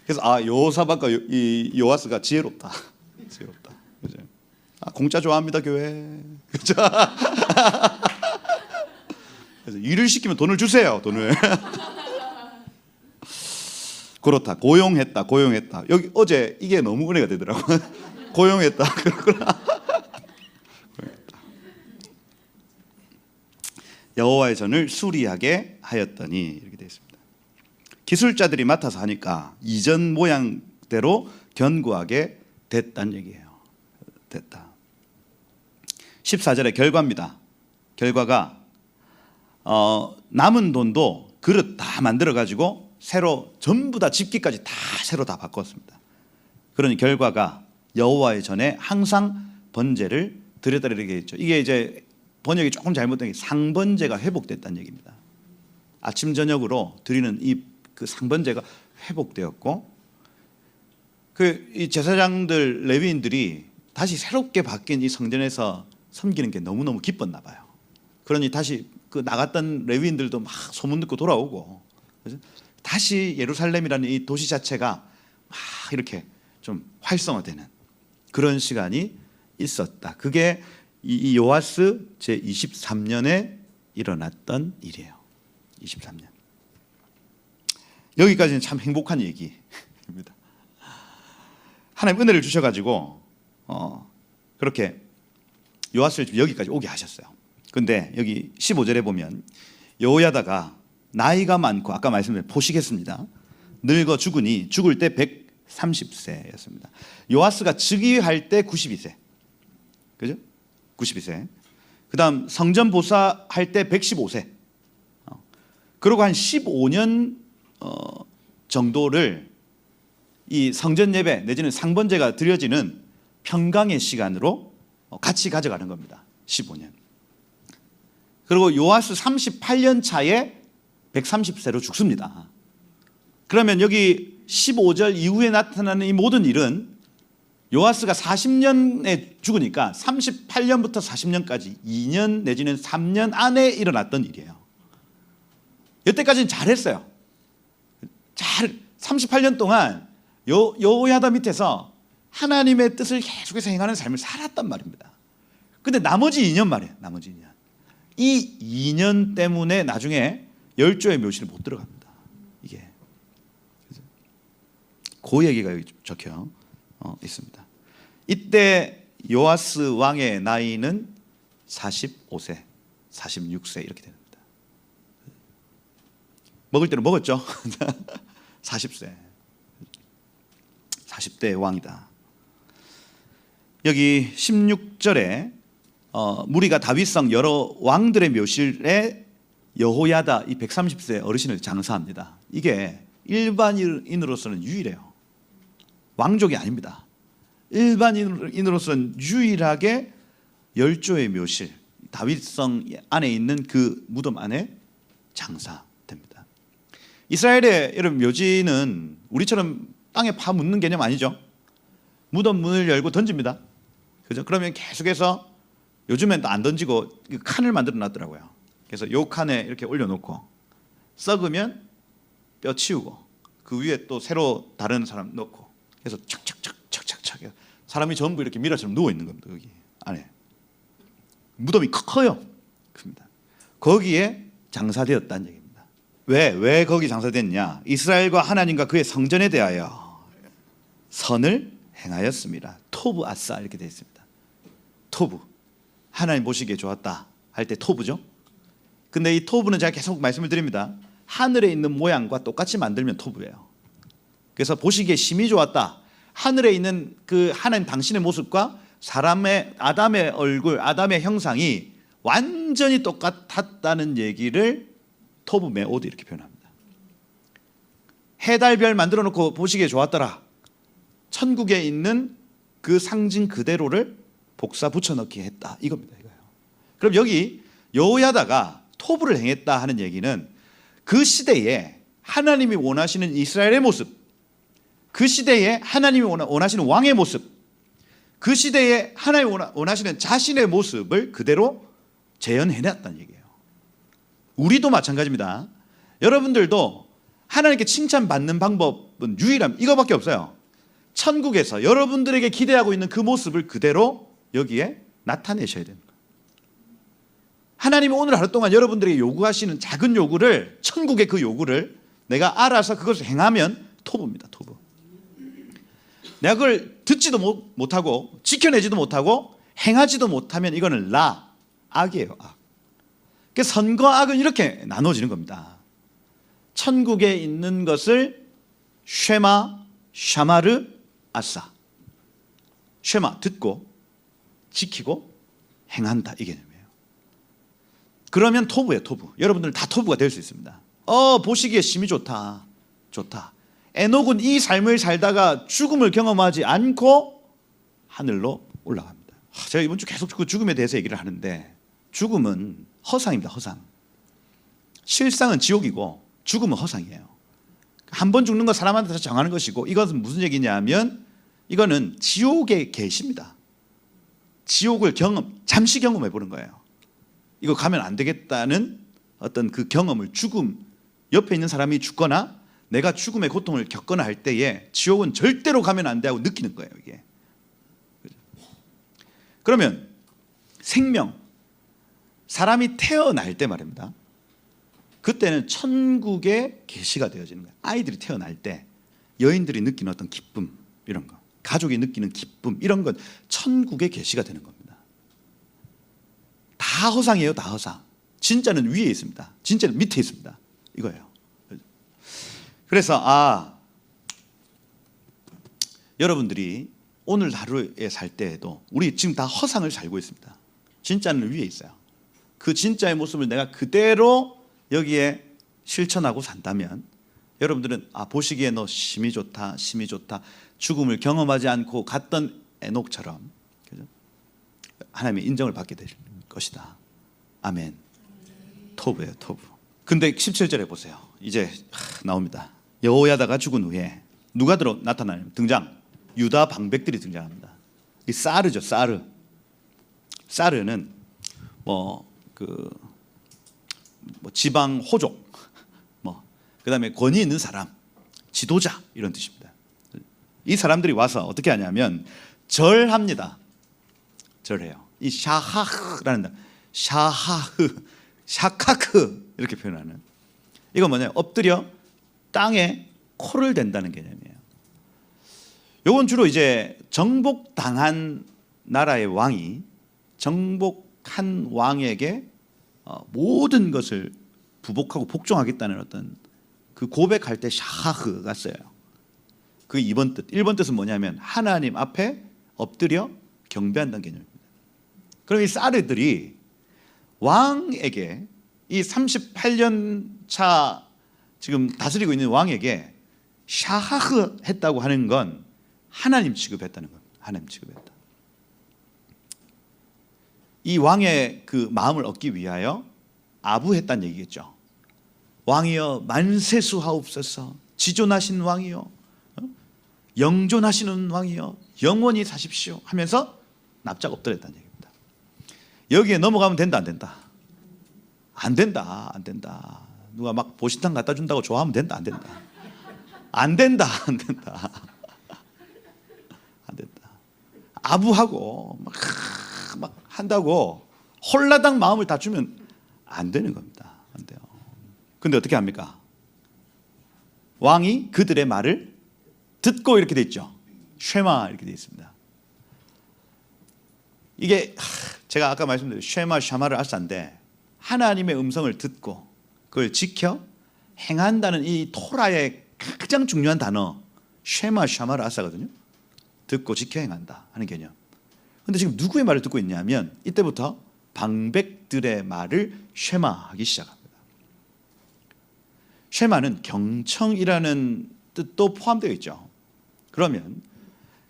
그래서 요사박과 이 요아스가 지혜롭다. 그죠? 공짜 좋아합니다, 교회. 그죠? 그래서 일을 시키면 돈을 주세요, 돈을. 그렇다. 고용했다. 여기 어제 이게 너무 은혜가 되더라고. 고용했다. 그렇구나. 여호와의 전을 수리하게 하였더니 이렇게 되어 있습니다. 기술자들이 맡아서 하니까 이전 모양대로 견고하게 됐다는 얘기예요. 됐다. 14절의 결과입니다. 결과가 남은 돈도 그릇 다 만들어 가지고 새로 전부 다 집기까지 다 새로 다 바꿨습니다. 그러니 결과가 여호와의 전에 항상 번제를 드렸다 이렇게 했죠. 이게 이제 번역이 조금 잘못된 게 상번제가 회복됐다는 얘기입니다. 아침 저녁으로 드리는 그 상번제가 회복되었고 이 제사장들 레위인들이 다시 새롭게 바뀐 이 성전에서 섬기는 게 너무너무 기뻤나 봐요. 그러니 다시 그 나갔던 레위인들도 막 소문 듣고 돌아오고 그죠? 다시 예루살렘이라는 이 도시 자체가 막 이렇게 좀 활성화되는 그런 시간이 있었다. 그게 이 요아스 제23년에 일어났던 일이에요. 23년. 여기까지는 참 행복한 얘기입니다. 하나님 은혜를 주셔가지고 그렇게 요아스를 여기까지 오게 하셨어요. 근데 여기 15절에 보면 여호야다가 나이가 많고 아까 말씀드린 포식했습니다. 늙어 죽으니 죽을 때 130세였습니다. 요아스가 즉위할 때 92세. 그죠? 92세. 그다음 성전 보사할 때 115세. 그리고 한 15년 정도를 이 성전 예배 내지는 상번제가 드려지는 평강의 시간으로 같이 가져가는 겁니다. 15년. 그리고 요아스 38년 차에 130세로 죽습니다. 그러면 여기 15절 이후에 나타나는 이 모든 일은 요아스가 40년에 죽으니까 38년부터 40년까지 2년 내지는 3년 안에 일어났던 일이에요. 여태까지는 잘했어요. 38년 동안 여호야다 밑에서 하나님의 뜻을 계속해서 행하는 삶을 살았단 말입니다. 근데 나머지 2년 말이에요. 나머지 2년. 이 2년 때문에 나중에 열조의 묘실을 못 들어갑니다. 이게 그 얘기가 여기 적혀 있습니다. 이때 요아스 왕의 나이는 45세, 46세 이렇게 됩니다. 먹을 때는 먹었죠. 40세, 40대 왕이다. 여기 16절에 무리가 다윗성 여러 왕들의 묘실에 여호야다 이 130세 어르신을 장사합니다. 이게 일반인으로서는 유일해요. 왕족이 아닙니다. 일반인으로서는 유일하게 열조의 묘실 다윗성 안에 있는 그 무덤 안에 장사됩니다. 이스라엘의 이런 묘지는 우리처럼 땅에 파묻는 개념 아니죠. 무덤 문을 열고 던집니다. 그죠? 그러면 계속해서 요즘엔 또 안 던지고 칸을 만들어 놨더라고요. 그래서 요 칸에 이렇게 올려놓고 썩으면 뼈 치우고 그 위에 또 새로 다른 사람 넣고 해서 착착착 해서 사람이 전부 이렇게 미라처럼 누워 있는 겁니다. 여기 안에 무덤이 커요. 큽니다. 거기에 장사되었다는 얘기입니다. 왜 거기 장사됐냐? 이스라엘과 하나님과 그의 성전에 대하여 선을 행하였습니다. 토브 아싸 이렇게 되어 있습니다. 토브, 하나님 보시기에 좋았다 할 때 토브죠. 근데 이 토브는 제가 계속 말씀을 드립니다. 하늘에 있는 모양과 똑같이 만들면 토브예요. 그래서 보시기에 심히 좋았다. 하늘에 있는 그 하나님 당신의 모습과 사람의 아담의 얼굴, 아담의 형상이 완전히 똑같았다는 얘기를 토브 메오드 이렇게 표현합니다. 해달별 만들어 놓고 보시기에 좋았더라. 천국에 있는 그 상징 그대로를 복사 붙여넣기 했다. 이겁니다. 이거예요. 그럼 여기 여호야다가 토브를 행했다 하는 얘기는 그 시대에 하나님이 원하시는 이스라엘의 모습, 그 시대에 하나님이 원하시는 왕의 모습, 그 시대에 하나님이 원하시는 자신의 모습을 그대로 재현해냈다는 얘기예요. 우리도 마찬가지입니다. 여러분들도 하나님께 칭찬받는 방법은 유일한 이거밖에 없어요. 천국에서 여러분들에게 기대하고 있는 그 모습을 그대로 여기에 나타내셔야 되는 거예요. 하나님이 오늘 하루 동안 여러분들에게 요구하시는 작은 요구를, 천국의 그 요구를 내가 알아서 그것을 행하면 토브입니다. 토브. 내가 그걸 듣지도 못하고 지켜내지도 못하고 행하지도 못하면 이거는 악이에요. 악. 그래서 선과 악은 이렇게 나눠지는 겁니다. 천국에 있는 것을 쉐마, 샤마르, 아싸. 쉐마 듣고 지키고 행한다 이 개념이에요. 그러면 토브예요. 토브. 여러분들은 다 토브가 될 수 있습니다. 보시기에 심히 좋다. 에녹은 이 삶을 살다가 죽음을 경험하지 않고 하늘로 올라갑니다. 제가 이번 주 계속 그 죽음에 대해서 얘기를 하는데 죽음은 허상입니다. 허상. 실상은 지옥이고 죽음은 허상이에요. 한 번 죽는 거 사람한테 정하는 것이고, 이것은 무슨 얘기냐면 이거는 지옥의 계시입니다. 지옥을 잠시 경험해 보는 거예요. 이거 가면 안 되겠다는 어떤 그 경험을, 죽음, 옆에 있는 사람이 죽거나 내가 죽음의 고통을 겪거나 할 때에 지옥은 절대로 가면 안 돼 하고 느끼는 거예요. 이게. 그러면 생명, 사람이 태어날 때 말입니다. 그때는 천국의 계시가 되어지는 거예요. 아이들이 태어날 때 여인들이 느끼는 어떤 기쁨, 이런 거, 가족이 느끼는 기쁨, 이런 건 천국의 계시가 되는 겁니다. 다 허상이에요. 다 허상. 진짜는 위에 있습니다. 진짜는 밑에 있습니다. 이거예요. 그래서 여러분들이 오늘 하루에 살 때에도 우리 지금 다 허상을 살고 있습니다. 진짜는 위에 있어요. 그 진짜의 모습을 내가 그대로 여기에 실천하고 산다면 여러분들은 보시기에 너 심히 좋다, 심히 좋다. 죽음을 경험하지 않고 갔던 에녹처럼, 그죠? 하나님의 인정을 받게 될 것이다. 아멘. 토브예요. 토브. 근데 17절에 보세요. 이제 나옵니다. 여호야다가 죽은 후에 누가 나타나요? 등장. 유다 방백들이 등장합니다. 이 사르죠. 사르는 지방 호족, 그다음에 권위 있는 사람, 지도자 이런 뜻입니다. 이 사람들이 와서 어떻게 하냐면 절합니다. 절해요. 이 샤하흐라는 샤카크 이렇게 표현하는, 이거 뭐냐? 엎드려 땅에 코를 댄다는 개념이에요. 요건 주로 이제 정복당한 나라의 왕이 정복한 왕에게 모든 것을 부복하고 복종하겠다는 어떤 그 고백할 때 샤하흐가 써요. 그 2번 뜻. 1번 뜻은 뭐냐면 하나님 앞에 엎드려 경배한다는 개념입니다. 그럼 이 사르들이 왕에게, 이 38년 차 지금 다스리고 있는 왕에게 샤하흐 했다고 하는 건 하나님 취급했다는 겁니다. 하나님 취급했다. 이 왕의 그 마음을 얻기 위하여 아부했다는 얘기겠죠. 왕이여 만세수하옵소서. 지존하신 왕이여, 영존하시는 왕이여, 영원히 사십시오 하면서 납작 엎드렸다는 얘기입니다. 여기에 넘어가면 된다, 안 된다? 안 된다. 누가 막 보신탕 갖다 준다고 좋아하면 된다, 안 된다? 안 된다, 안 된다. 안 된다. 아부하고 막 한다고 홀라당 마음을 다 주면 안 되는 겁니다. 안 돼요. 근데 어떻게 합니까? 왕이 그들의 말을 듣고 이렇게 돼 있죠. 쉐마 이렇게 돼 있습니다. 이게 제가 아까 말씀드린 쉐마 샤마를 아사인데 하나님의 음성을 듣고 그걸 지켜 행한다는 이 토라의 가장 중요한 단어 쉐마 샤마를 아사거든요. 듣고 지켜 행한다 하는 개념. 근데 지금 누구의 말을 듣고 있냐면 이때부터 방백들의 말을 쉐마하기 시작합니다. 쉐마는 경청이라는 뜻도 포함되어 있죠. 그러면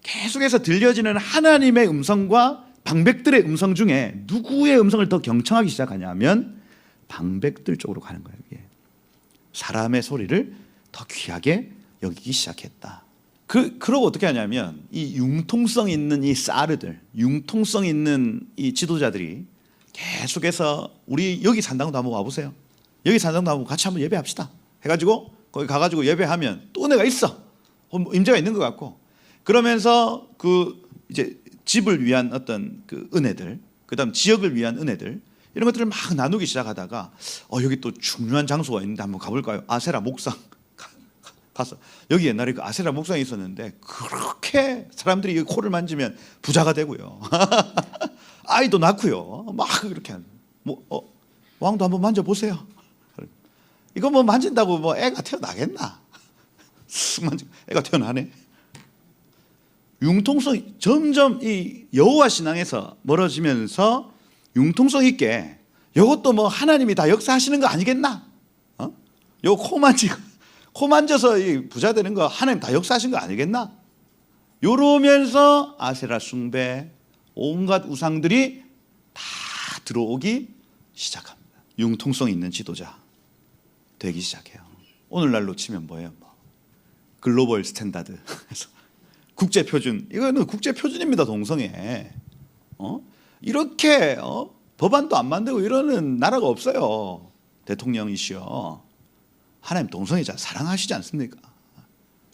계속해서 들려지는 하나님의 음성과 방백들의 음성 중에 누구의 음성을 더 경청하기 시작하냐면 방백들 쪽으로 가는 거예요. 이게. 사람의 소리를 더 귀하게 여기기 시작했다. 그러고 어떻게 하냐면 이 융통성 있는 이 사르들, 융통성 있는 이 지도자들이 계속해서 우리 여기 산당도 한번 와보세요. 여기 산당도 한번 같이 한번 예배합시다. 해가지고 거기 가가지고 예배하면 또 은혜가 있어. 임재가 있는 것 같고 그러면서 그 이제 집을 위한 어떤 그 은혜들, 그다음 지역을 위한 은혜들 이런 것들을 막 나누기 시작하다가 여기 또 중요한 장소가 있는데 한번 가볼까요? 아세라 목상 가서 여기 옛날에 그 아세라 목상이 있었는데 그렇게 사람들이 이 코를 만지면 부자가 되고요. 아이도 낳고요. 막 이렇게 왕도 한번 만져보세요. 이거 뭐 만진다고 뭐 애가 태어나겠나? 애가 태어나네. 융통성 점점 이 여호와 신앙에서 멀어지면서 융통성 있게 이것도 뭐 하나님이 다 역사하시는 거 아니겠나? 요 코 만져서 이 부자 되는 거 하나님 다 역사하신 거 아니겠나? 요러면서 아세라 숭배 온갖 우상들이 다 들어오기 시작합니다. 융통성 있는 지도자 되기 시작해요. 오늘날로 치면 뭐예요? 글로벌 스탠다드 국제 표준. 이거는 국제 표준입니다. 동성애. 이렇게 법안도 안 만들고 이러는 나라가 없어요. 대통령이시여. 하나님 동성애자 사랑하시지 않습니까?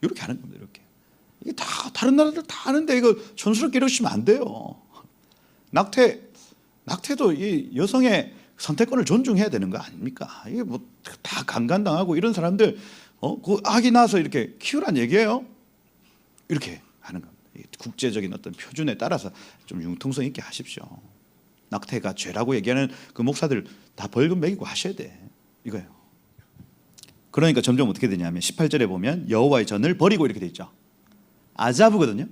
이렇게 하는 겁니다. 이렇게. 이게 다 다른 나라들 다 하는데 이거 촌스럽게 이러시면 안 돼요. 낙태도 이 여성의 선택권을 존중해야 되는 거 아닙니까? 이게 뭐 다 강간당하고 이런 사람들 그 아기 낳아서 이렇게 키우란 얘기예요. 이렇게 하는 겁니다. 국제적인 어떤 표준에 따라서 좀 융통성 있게 하십시오. 낙태가 죄라고 얘기하는 그 목사들 다 벌금 매기고 하셔야 돼. 이거예요. 그러니까 점점 어떻게 되냐면 18절에 보면 여호와의 전을 버리고 이렇게 돼 있죠. 아자브거든요.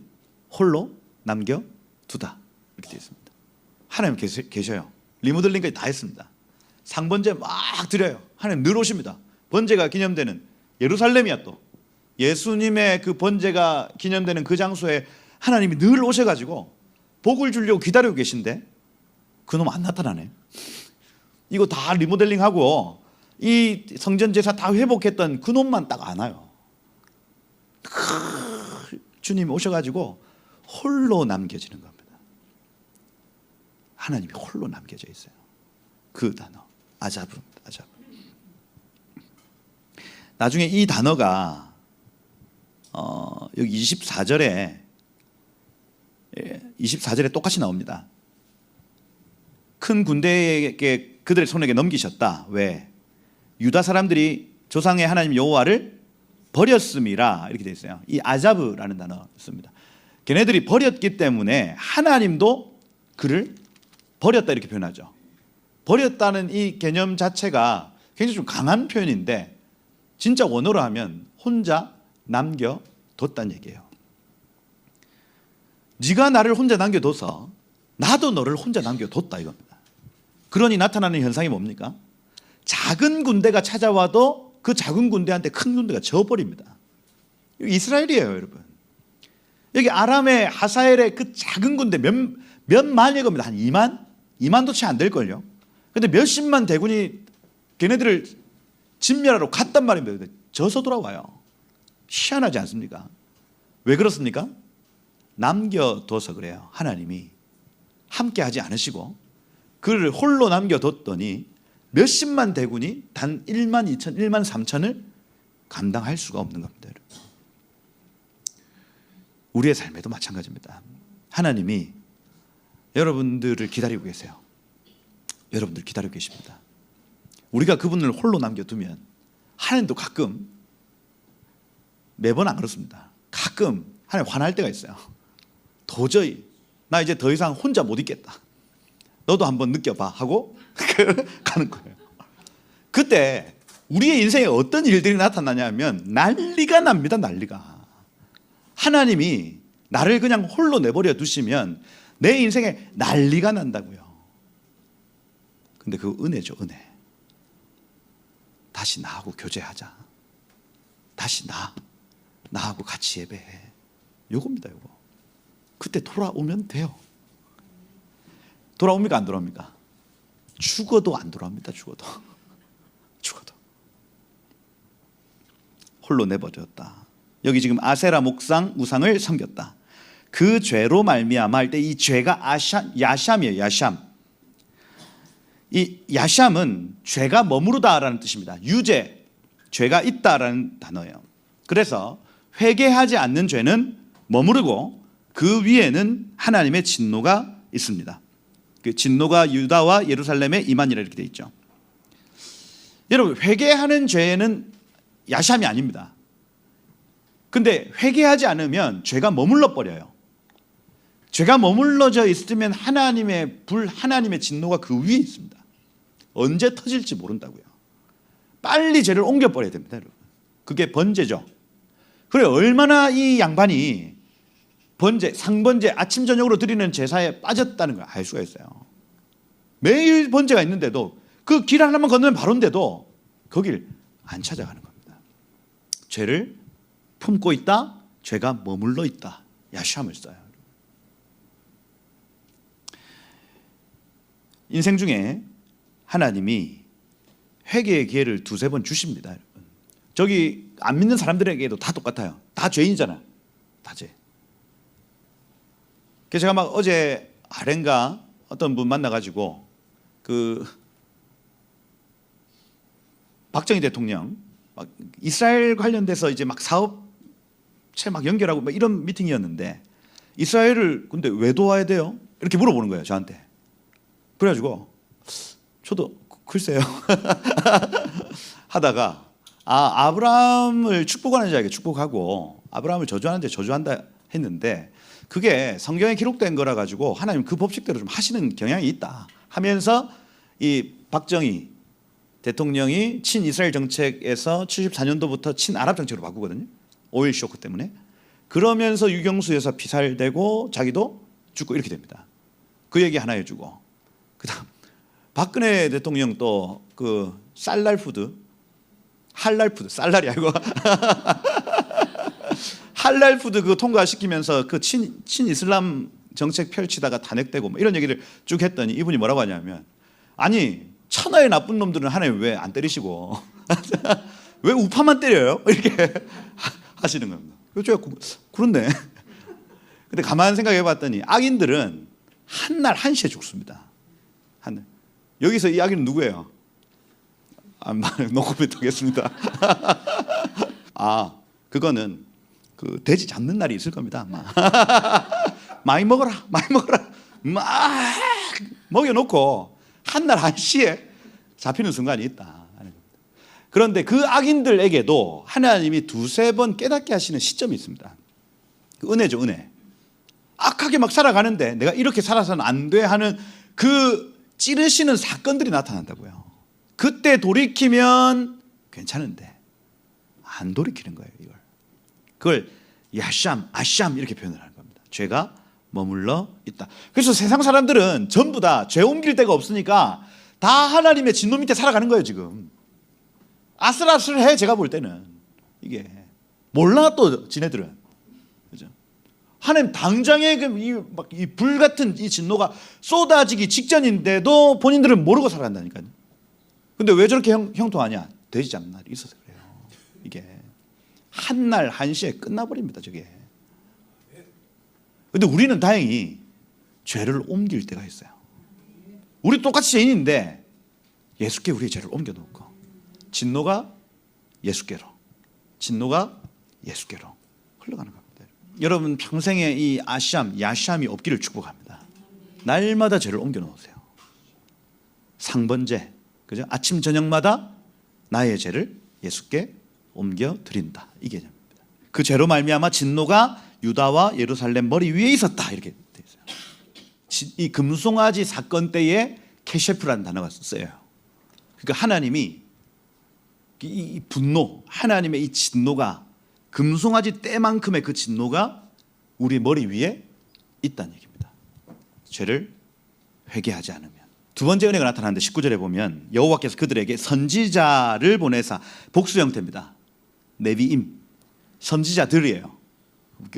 홀로 남겨두다 이렇게 되어 있습니다. 하나님 계셔요. 리모델링까지 다 했습니다. 상번제 막 드려요. 하나님 늘 오십니다. 번제가 기념되는 예루살렘이야 또. 예수님의 그 번제가 기념되는 그 장소에 하나님이 늘 오셔가지고 복을 주려고 기다리고 계신데 그놈 안 나타나네. 이거 다 리모델링하고 이 성전 제사 다 회복했던 그놈만 딱 안 와요. 주님이 오셔가지고 홀로 남겨지는 겁니다. 하나님이 홀로 남겨져 있어요. 그 단어 아자브입니다. 아자브. 나중에 이 단어가 여기 24절에 똑같이 나옵니다. 큰 군대에게 그들의 손에게 넘기셨다. 왜? 유다 사람들이 조상의 하나님 여호와를 버렸음이라 이렇게 되어 있어요. 이 아자브라는 단어 씁니다. 걔네들이 버렸기 때문에 하나님도 그를 버렸다 이렇게 표현하죠. 버렸다는 이 개념 자체가 굉장히 좀 강한 표현인데 진짜 원어로 하면 혼자 남겨뒀다는 얘기예요. 네가 나를 혼자 남겨둬서 나도 너를 혼자 남겨뒀다 이겁니다. 그러니 나타나는 현상이 뭡니까? 작은 군대가 찾아와도 그 작은 군대한테 큰 군대가 져버립니다. 이스라엘이에요, 여러분. 여기 아람의 하사엘의 그 작은 군대 몇 만일 겁니다. 한 2만도 채 안 될걸요. 근데 몇십만 대군이 걔네들을 진멸하러 갔단 말입니다. 져서 돌아와요. 희한하지 않습니까? 왜 그렇습니까? 남겨둬서 그래요. 하나님이 함께 하지 않으시고 그를 홀로 남겨뒀더니 몇십만 대군이 단 1만 2천, 1만 3천을 감당할 수가 없는 겁니다. 우리의 삶에도 마찬가지입니다. 하나님이 여러분들을 기다리고 계세요. 여러분들 기다리고 계십니다. 우리가 그분을 홀로 남겨두면 하나님도 가끔, 매번 안 그렇습니다. 가끔 하나님 화날 때가 있어요. 도저히 나 이제 더 이상 혼자 못 있겠다, 너도 한번 느껴봐 하고 가는 거예요. 그때 우리의 인생에 어떤 일들이 나타나냐면 난리가 납니다. 난리가. 하나님이 나를 그냥 홀로 내버려 두시면 내 인생에 난리가 난다고요. 근데 그 은혜죠, 은혜. 다시 나하고 교제하자, 다시 나하고 같이 예배해, 요겁니다. 요거. 그때 돌아오면 돼요. 돌아옵니까 안 돌아옵니까? 죽어도 안 돌아옵니다. 죽어도 홀로 내버렸다. 여기 지금 아세라 목상 우상을 섬겼다. 그 죄로 말미암아 할 때 이 죄가 야샴이에요. 야샴. 이 야샴은 죄가 머무르다라는 뜻입니다. 유죄, 죄가 있다라는 단어예요. 그래서 회개하지 않는 죄는 머무르고 그 위에는 하나님의 진노가 있습니다. 그 진노가 유다와 예루살렘에 임하니라 이렇게 돼 있죠. 여러분, 회개하는 죄는 야샴이 아닙니다. 근데 회개하지 않으면 죄가 머물러 버려요. 죄가 머물러져 있으면 하나님의 불, 하나님의 진노가 그 위에 있습니다. 언제 터질지 모른다고요. 빨리 죄를 옮겨버려야 됩니다, 여러분. 그게 번제죠. 그래, 얼마나 이 양반이 번제, 상번제, 아침 저녁으로 드리는 제사에 빠졌다는 걸 알 수가 있어요. 매일 번제가 있는데도, 그 길 하나만 건너면 바로인데도 거길 안 찾아가는 겁니다. 죄를 품고 있다, 죄가 머물러 있다, 야샴을 써요. 인생 중에 하나님이 회개의 기회를 두세 번 주십니다, 여러분. 저기 안 믿는 사람들에게도 다 똑같아요. 다 죄인이잖아요. 다 죄. 그래서 제가 막 어제 아렌가 어떤 분 만나가지고 그 박정희 대통령 막 이스라엘 관련돼서 이제 막 사업체 막 연결하고 막 이런 미팅이었는데, 이스라엘을 근데 왜 도와야 돼요? 이렇게 물어보는 거예요, 저한테. 그래가지고 저도 글쎄요 하다가 아브라함을 축복하는 자에게 축복하고 아브라함을 저주하는 자에게 저주한다 했는데, 그게 성경에 기록된 거라 가지고 하나님 그 법칙대로 좀 하시는 경향이 있다 하면서 이 박정희 대통령이 친이스라엘 정책에서 74년도부터 친아랍 정책으로 바꾸거든요. 오일 쇼크 때문에. 그러면서 유경수 여사 피살되고 자기도 죽고 이렇게 됩니다. 그 얘기 하나 해주고, 그다음 박근혜 대통령 또 그 쌀날푸드, 할랄푸드, 쌀날이 아니고 할랄푸드 그거 통과시키면서 그 친이슬람 정책 펼치다가 탄핵되고 뭐 이런 얘기를 쭉 했더니 이분이 뭐라고 하냐면, 아니 천하의 나쁜 놈들은 하나님 왜 안 때리시고 왜 우파만 때려요? 이렇게 하시는 겁니다. 제가 그런데 근데 가만 생각해 봤더니 악인들은 한날 한시에 죽습니다. 한날. 여기서 이 악인은 누구예요? 노코멘트 하겠습니다. 그거는 그 돼지 잡는 날이 있을 겁니다. 많이 먹어라, 많이 먹어라, 막 먹여놓고 한날 한시에 잡히는 순간이 있다. 그런데 그 악인들에게도 하나님이 두세 번 깨닫게 하시는 시점이 있습니다. 그 은혜죠, 은혜. 악하게 막 살아가는데 내가 이렇게 살아서는 안 돼 하는 그 찌르시는 사건들이 나타난다고요. 그때 돌이키면 괜찮은데 안 돌이키는 거예요, 이걸. 그걸 야샴, 아샴 이렇게 표현을 하는 겁니다. 죄가 머물러 있다. 그래서 세상 사람들은 전부 다 죄 옮길 데가 없으니까 다 하나님의 진노 밑에 살아가는 거예요, 지금. 아슬아슬해, 제가 볼 때는. 이게 몰라, 또 지네들은. 그죠? 하나님 당장에 이 불같은 이 진노가 쏟아지기 직전인데도 본인들은 모르고 살아간다니까요. 근데 왜 저렇게 형통하냐? 돼지 잡는 날이 있어서 그래요. 이게 한날 한시에 끝나버립니다, 저게. 근데 우리는 다행히 죄를 옮길 때가 있어요. 우리 똑같이 죄인인데 예수께 우리의 죄를 옮겨놓고 진노가 예수께로, 진노가 예수께로 흘러가는 겁니다. 여러분 평생에 이 야시함이 없기를 축복합니다. 날마다 죄를 옮겨 놓으세요. 상번제, 그죠? 아침 저녁마다 나의 죄를 예수께 옮겨 드린다. 이 개념입니다. 그 죄로 말미암아 진노가 유다와 예루살렘 머리 위에 있었다. 이렇게 돼 있어요. 이 금송아지 사건 때에 케셰프라는 단어가 쓰여요. 그러니까 하나님이 이 분노, 하나님의 이 진노가 금송아지 때만큼의 그 진노가 우리 머리 위에 있다는 얘기입니다. 죄를 회개하지 않으면. 두 번째 은혜가 나타나는데 19절에 보면 여호와께서 그들에게 선지자를 보내사, 복수 형태입니다. 네비임, 선지자들이에요.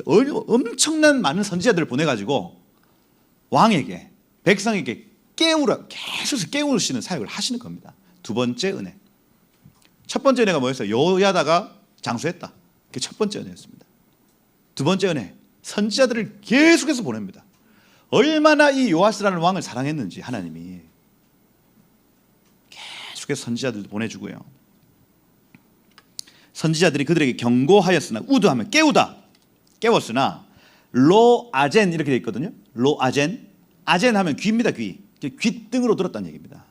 엄청난 많은 선지자들을 보내가지고 왕에게, 백성에게 계속 깨우시는 사역을 하시는 겁니다. 두 번째 은혜. 첫 번째 은혜가 뭐였어요? 여호야다가 장수했다. 그게 첫 번째 은혜였습니다. 두 번째 은혜, 선지자들을 계속해서 보냅니다. 얼마나 이 요아스라는 왕을 사랑했는지 하나님이 계속해서 선지자들도 보내주고요. 선지자들이 그들에게 경고하였으나, 우드하면 깨우다, 깨웠으나 로아젠 이렇게 되어 있거든요. 로아젠, 아젠 하면 귀입니다. 귀등으로 들었다는 얘기입니다.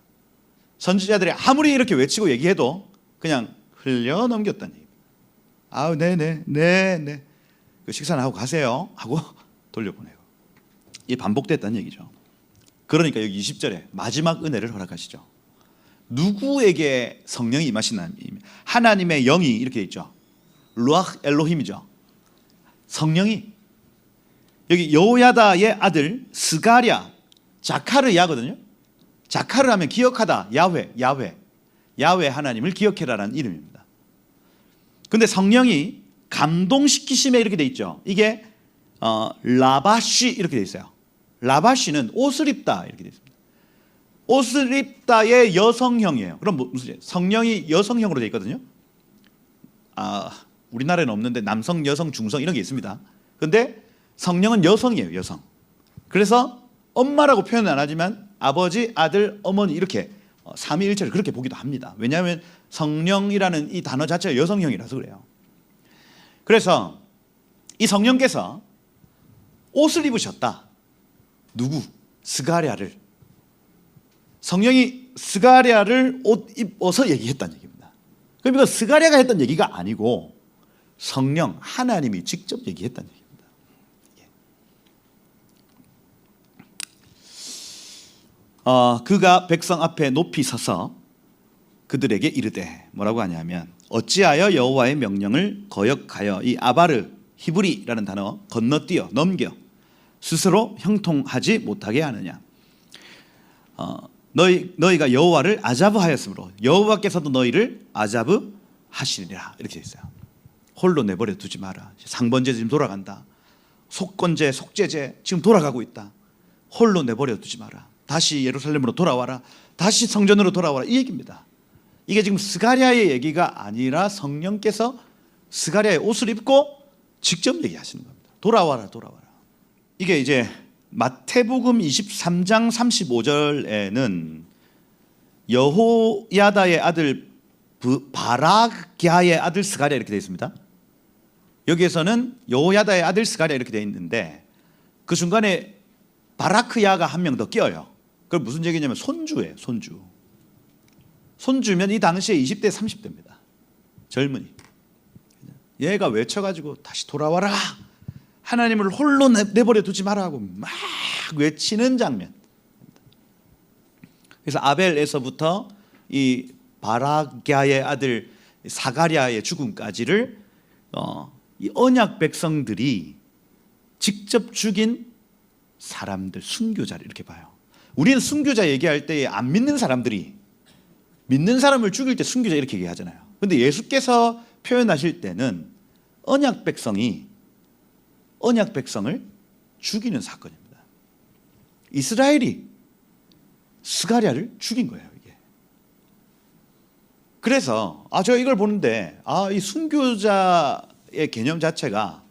선지자들이 아무리 이렇게 외치고 얘기해도 그냥 흘려 넘겼다는 얘기입니다. 아우 네네 그 식사는 하고 가세요 하고 돌려보내고, 이 반복됐다는 얘기죠. 그러니까 여기 20절에 마지막 은혜를 허락하시죠. 누구에게 성령이 임하시나니, 하나님의 영이 이렇게 돼 있죠. 루ach 엘로힘이죠. 성령이 여기 여호야다의 아들 스가랴, 자카르야거든요. 자카르 하면 기억하다, 야훼 하나님을 기억해라라는 이름입니다. 근데 성령이 감동시키심에 이렇게 돼 있죠. 이게 라바시 이렇게 돼 있어요. 라바시는 옷을 입다 이렇게 돼 있습니다. 옷을 입다의 여성형이에요. 그럼 무슨 성령이 여성형으로 돼 있거든요. 우리나라에는 없는데 남성, 여성, 중성 이런 게 있습니다. 근데 성령은 여성이에요, 여성. 그래서 엄마라고 표현은 안 하지만 아버지, 아들, 어머니 이렇게 삼위일체를 그렇게 보기도 합니다. 왜냐하면 성령이라는 이 단어 자체가 여성형이라서 그래요. 그래서 이 성령께서 옷을 입으셨다. 누구? 스가랴를. 성령이 스가랴를 옷 입어서 얘기했다는 얘기입니다. 그럼 이거 스가랴가 했던 얘기가 아니고 성령, 하나님이 직접 얘기했다는 얘기입니다. 그가 백성 앞에 높이 서서 그들에게 이르되, 뭐라고 하냐면, 어찌하여 여호와의 명령을 거역하여 이 아바르 히브리라는 단어 건너뛰어 넘겨 스스로 형통하지 못하게 하느냐. 너희가 여호와를 아자브하였으므로 여호와께서도 너희를 아자브하시리라. 이렇게 되어 있어요. 홀로 내버려 두지 마라. 상번제 지금 돌아간다. 속건제, 속죄제 지금 돌아가고 있다. 홀로 내버려 두지 마라. 다시 예루살렘으로 돌아와라. 다시 성전으로 돌아와라. 이 얘기입니다. 이게 지금 스가랴의 얘기가 아니라 성령께서 스가랴의 옷을 입고 직접 얘기하시는 겁니다. 돌아와라, 돌아와라. 이게 이제 마태복음 23장 35절에는 여호야다의 아들 바라기야의 아들 스가랴 이렇게 되어 있습니다. 여기에서는 여호야다의 아들 스가랴 이렇게 되어 있는데 그 중간에 바라크야가 한 명 더 끼어요. 그럼 무슨 얘기냐면 손주예요. 손주면 이 당시에 20대 30대입니다. 젊은이. 얘가 외쳐가지고 다시 돌아와라, 하나님을 홀로 내버려 두지 마라 하고 막 외치는 장면. 그래서 아벨에서부터 이 바라기야의 아들 사가랴의 죽음까지를 이 언약 백성들이 직접 죽인 사람들, 순교자를 이렇게 봐요. 우리는 순교자 얘기할 때 안 믿는 사람들이 믿는 사람을 죽일 때 순교자 이렇게 얘기하잖아요. 그런데 예수께서 표현하실 때는 언약 백성을 죽이는 사건입니다. 이스라엘이 스가랴를 죽인 거예요, 이게. 그래서 제가 이걸 보는데 이 순교자의 개념 자체가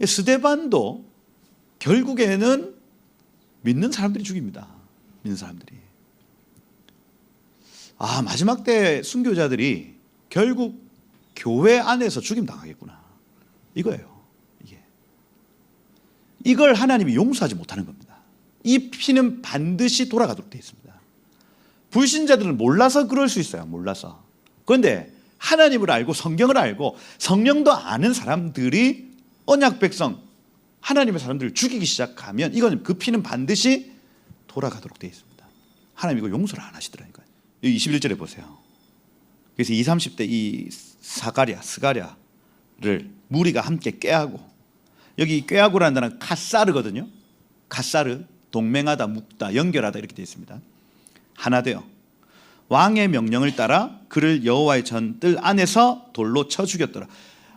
스데반도 결국에는 믿는 사람들이 죽입니다. 믿는 사람들이. 마지막 때 순교자들이 결국 교회 안에서 죽임 당하겠구나. 이거예요. 이게. 이걸 하나님이 용서하지 못하는 겁니다. 이 피는 반드시 돌아가도록 되어 있습니다. 불신자들은 몰라서 그럴 수 있어요. 몰라서. 그런데 하나님을 알고 성경을 알고 성령도 아는 사람들이 언약 백성 하나님의 사람들을 죽이기 시작하면 이건 그 피는 반드시 돌아가도록 되어 있습니다. 하나님 이거 용서를 안 하시더라니까요. 여기 21절에 보세요. 그래서 20, 30대 이 스가랴를 무리가 함께 꾀하고, 여기 꾀하고라는 단어는 카사르거든요. 카사르, 동맹하다, 묶다, 연결하다 이렇게 되어 있습니다. 하나 되어 왕의 명령을 따라 그를 여호와의 전 뜰 안에서 돌로 쳐 죽였더라.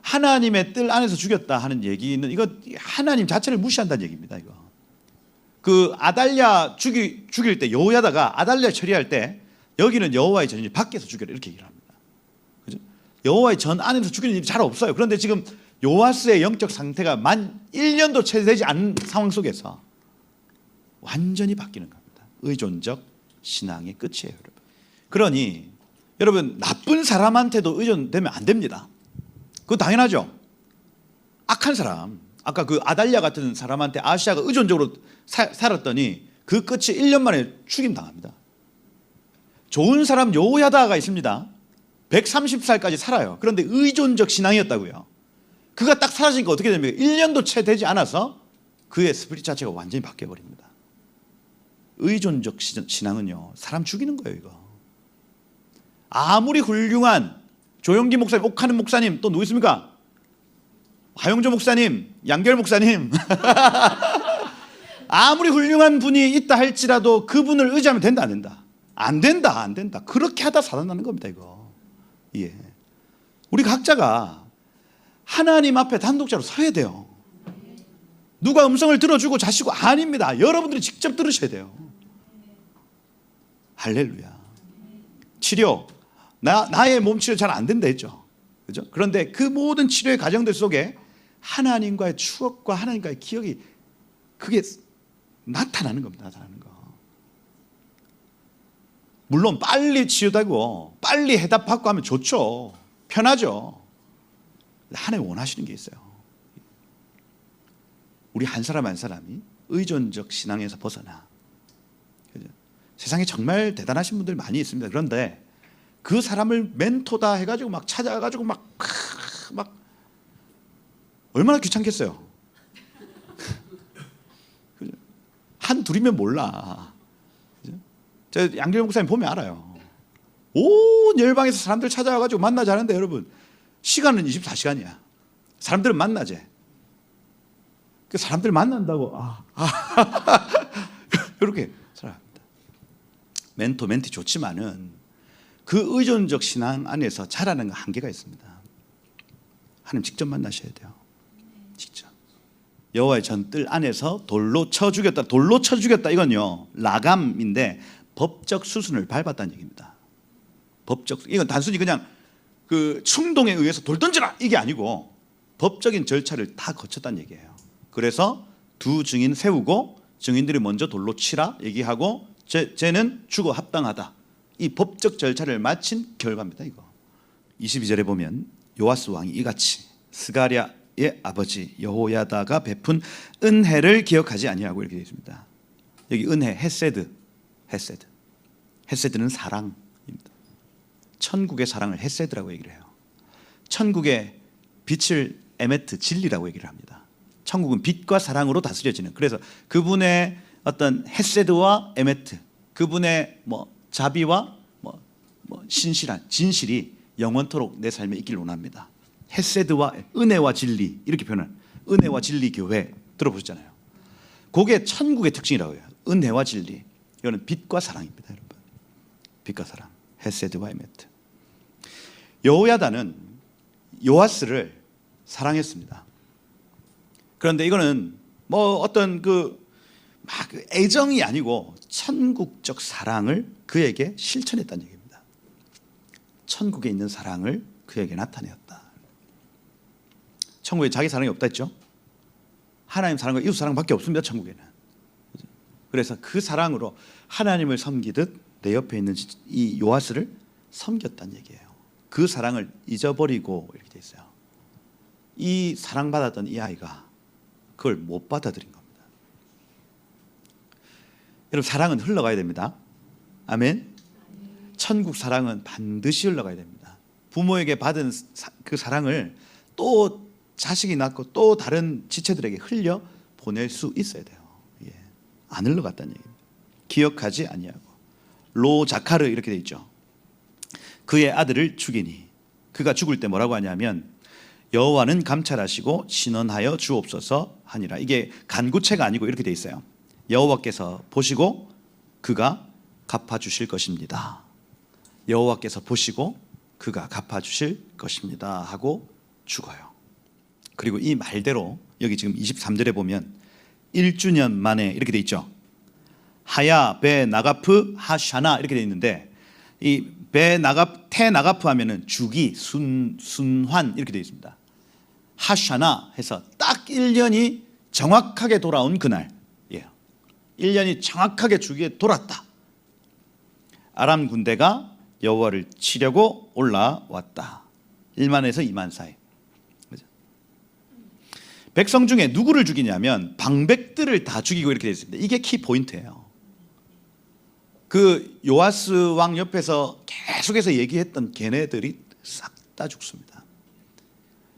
하나님의 뜰 안에서 죽였다 하는 얘기는 이거 하나님 자체를 무시한다는 얘기입니다. 이거 그 아달랴 죽일 때 여호야다가 아달랴 처리할 때 여기는 여호와의 전이 밖에서 죽여라 이렇게 얘기를 합니다. 그죠? 여호와의 전 안에서 죽이는 일이 잘 없어요. 그런데 지금 요아스의 영적 상태가 만 1년도 채 되지 않은 상황 속에서 완전히 바뀌는 겁니다. 의존적 신앙의 끝이에요, 여러분. 그러니 여러분 나쁜 사람한테도 의존되면 안 됩니다. 그거 당연하죠. 악한 사람, 아까 그 아달랴 같은 사람한테 아시아가 의존적으로 살았더니 그 끝이 1년 만에 죽임당합니다. 좋은 사람 여호야다가 있습니다. 130살까지 살아요. 그런데 의존적 신앙이었다고요. 그가 딱 사라지니까 어떻게 됩니까? 1년도 채 되지 않아서 그의 스피릿 자체가 완전히 바뀌어버립니다. 의존적 신앙은요, 사람 죽이는 거예요. 이거 아무리 훌륭한 조영기 목사님, 옥하는 목사님, 또 누구 있습니까? 하용조 목사님, 양결 목사님 아무리 훌륭한 분이 있다 할지라도 그분을 의지하면 된다 안 된다? 안 된다 안 된다. 그렇게 하다 살아나는 겁니다. 이거. 예. 우리 각자가 하나님 앞에 단독자로 서야 돼요. 누가 음성을 들어주고 자시고 아닙니다. 여러분들이 직접 들으셔야 돼요. 할렐루야. 치료, 나의 몸 치료 잘 안 된다 했죠. 그죠? 그런데 그 모든 치료의 과정들 속에 하나님과의 추억과 하나님과의 기억이 그게 나타나는 겁니다. 나타나는 거. 물론 빨리 치유되고 빨리 해답받고 하면 좋죠. 편하죠. 하나님 원하시는 게 있어요. 우리 한 사람 한 사람이 의존적 신앙에서 벗어나. 그죠? 세상에 정말 대단하신 분들 많이 있습니다. 그런데 그 사람을 멘토다 해가지고 막 찾아가지고 막 얼마나 귀찮겠어요. 한 둘이면 몰라. 저 양길 목사님 보면 알아요. 온 열방에서 사람들 찾아와가지고 만나지 않은데 여러분 시간은 24시간이야. 사람들은 만나지. 그 사람들 만난다고 이렇게 살아갑니다. 멘토 멘티 좋지만은 그 의존적 신앙 안에서 자라는 한계가 있습니다. 하나님 직접 만나셔야 돼요. 직접. 여호와의 전뜰 안에서 돌로 쳐 죽였다. 돌로 쳐 죽였다 이건요 라감인데 법적 수순을 밟았다는 얘기입니다. 이건 단순히 그냥 그 충동에 의해서 돌 던져라 이게 아니고 법적인 절차를 다 거쳤다는 얘기예요. 그래서 두 증인 세우고 증인들이 먼저 돌로 치라 얘기하고 쟤는 죽어 합당하다. 이 법적 절차를 마친 결과입니다. 이거 22절에 보면 요아스 왕이 이같이 스가랴의 아버지 여호야다가 베푼 은혜를 기억하지 아니하고 이렇게 되어 있습니다. 여기 은혜 헤세드는 사랑입니다. 천국의 사랑을 헤세드라고 얘기를 해요. 천국의 빛을 에메트 진리라고 얘기를 합니다. 천국은 빛과 사랑으로 다스려지는, 그래서 그분의 어떤 헤세드와 에메트, 그분의 자비와 신실한 진실이 영원토록 내 삶에 있기를 원합니다. 헤세드와 은혜와 진리 이렇게 표현한 은혜와 진리 교회 들어보셨잖아요. 그게 천국의 특징이라고 해요. 은혜와 진리. 이거는 빛과 사랑입니다, 여러분. 빛과 사랑. 헤세드와 에메트. 여호야다는 요아스를 사랑했습니다. 그런데 이거는 어떤 막 애정이 아니고 천국적 사랑을 그에게 실천했다는 얘기입니다. 천국에 있는 사랑을 그에게 나타내었다. 천국에 자기 사랑이 없다 했죠. 하나님 사랑과 이웃 사랑밖에 없습니다. 천국에는. 그래서 그 사랑으로 하나님을 섬기듯 내 옆에 있는 이 요아스를 섬겼다는 얘기예요. 그 사랑을 잊어버리고 이렇게 돼 있어요. 이 사랑받았던 이 아이가 그걸 못 받아들인 겁니다. 여러분, 사랑은 흘러가야 됩니다. 아멘. 천국 사랑은 반드시 흘러가야 됩니다. 부모에게 받은 그 사랑을 또 자식이 낳고 또 다른 지체들에게 흘려 보낼 수 있어야 돼요. 예. 안 흘러갔다는 얘기입니다. 기억하지 아니하고. 로자카르 이렇게 돼 있죠. 그의 아들을 죽이니. 그가 죽을 때 뭐라고 하냐면 여호와는 감찰하시고 신원하여 주옵소서 하니라. 이게 간구체가 아니고 이렇게 돼 있어요. 여호와께서 보시고 그가 갚아주실 것입니다. 여호와께서 보시고 그가 갚아주실 것입니다 하고 죽어요. 그리고 이 말대로 여기 지금 23절에 보면 1주년 만에 이렇게 돼 있죠. 하야 베 나가프 하샤나 이렇게 돼 있는데 이 베 나갑 테 나가프 하면은 주기 순환 이렇게 돼 있습니다. 하샤나 해서 딱 1년이 정확하게 돌아온 그날. 예. 1년이 정확하게 주기에 돌았다. 아람 군대가 여호와를 치려고 올라왔다. 1만에서 2만 사이. 그죠? 백성 중에 누구를 죽이냐면 방백들을 다 죽이고 이렇게 되어 있습니다. 이게 키 포인트예요. 그 요아스 왕 옆에서 계속해서 얘기했던 걔네들이 싹 다 죽습니다.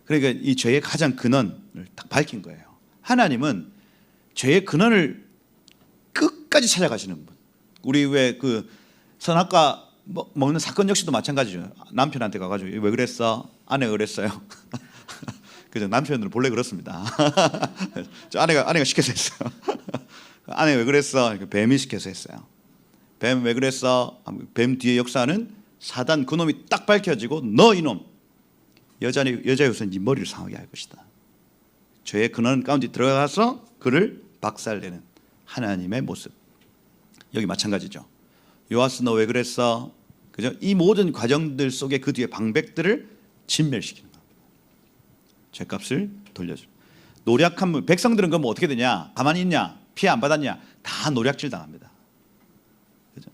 그러니까 이 죄의 가장 근원을 딱 밝힌 거예요. 하나님은 죄의 근원을 끝까지 찾아가시는 분. 우리 왜 그 선악과 먹는 사건 역시도 마찬가지죠. 남편한테 가가지고 왜 그랬어? 아내가 그랬어요. 그죠? 남편들은 본래 그렇습니다. 저 아내가 시켜서 했어요. 아내 왜 그랬어? 뱀이 시켜서 했어요. 뱀 왜 그랬어? 뱀 뒤에 역사는 사단 그놈이 딱 밝혀지고 너 이놈 여자의 우선 네 머리를 상하게 할 것이다. 죄의 근원 가운데 들어가서 그를 박살내는 하나님의 모습. 여기 마찬가지죠. 요아스 너 왜 그랬어? 그죠? 이 모든 과정들 속에 그 뒤에 방백들을 진멸시키는 겁니다. 죄값을 돌려줘. 노략한 물. 백성들은 그럼 어떻게 되냐? 가만히 있냐? 피해 안 받았냐? 다 노략질 당합니다. 그죠?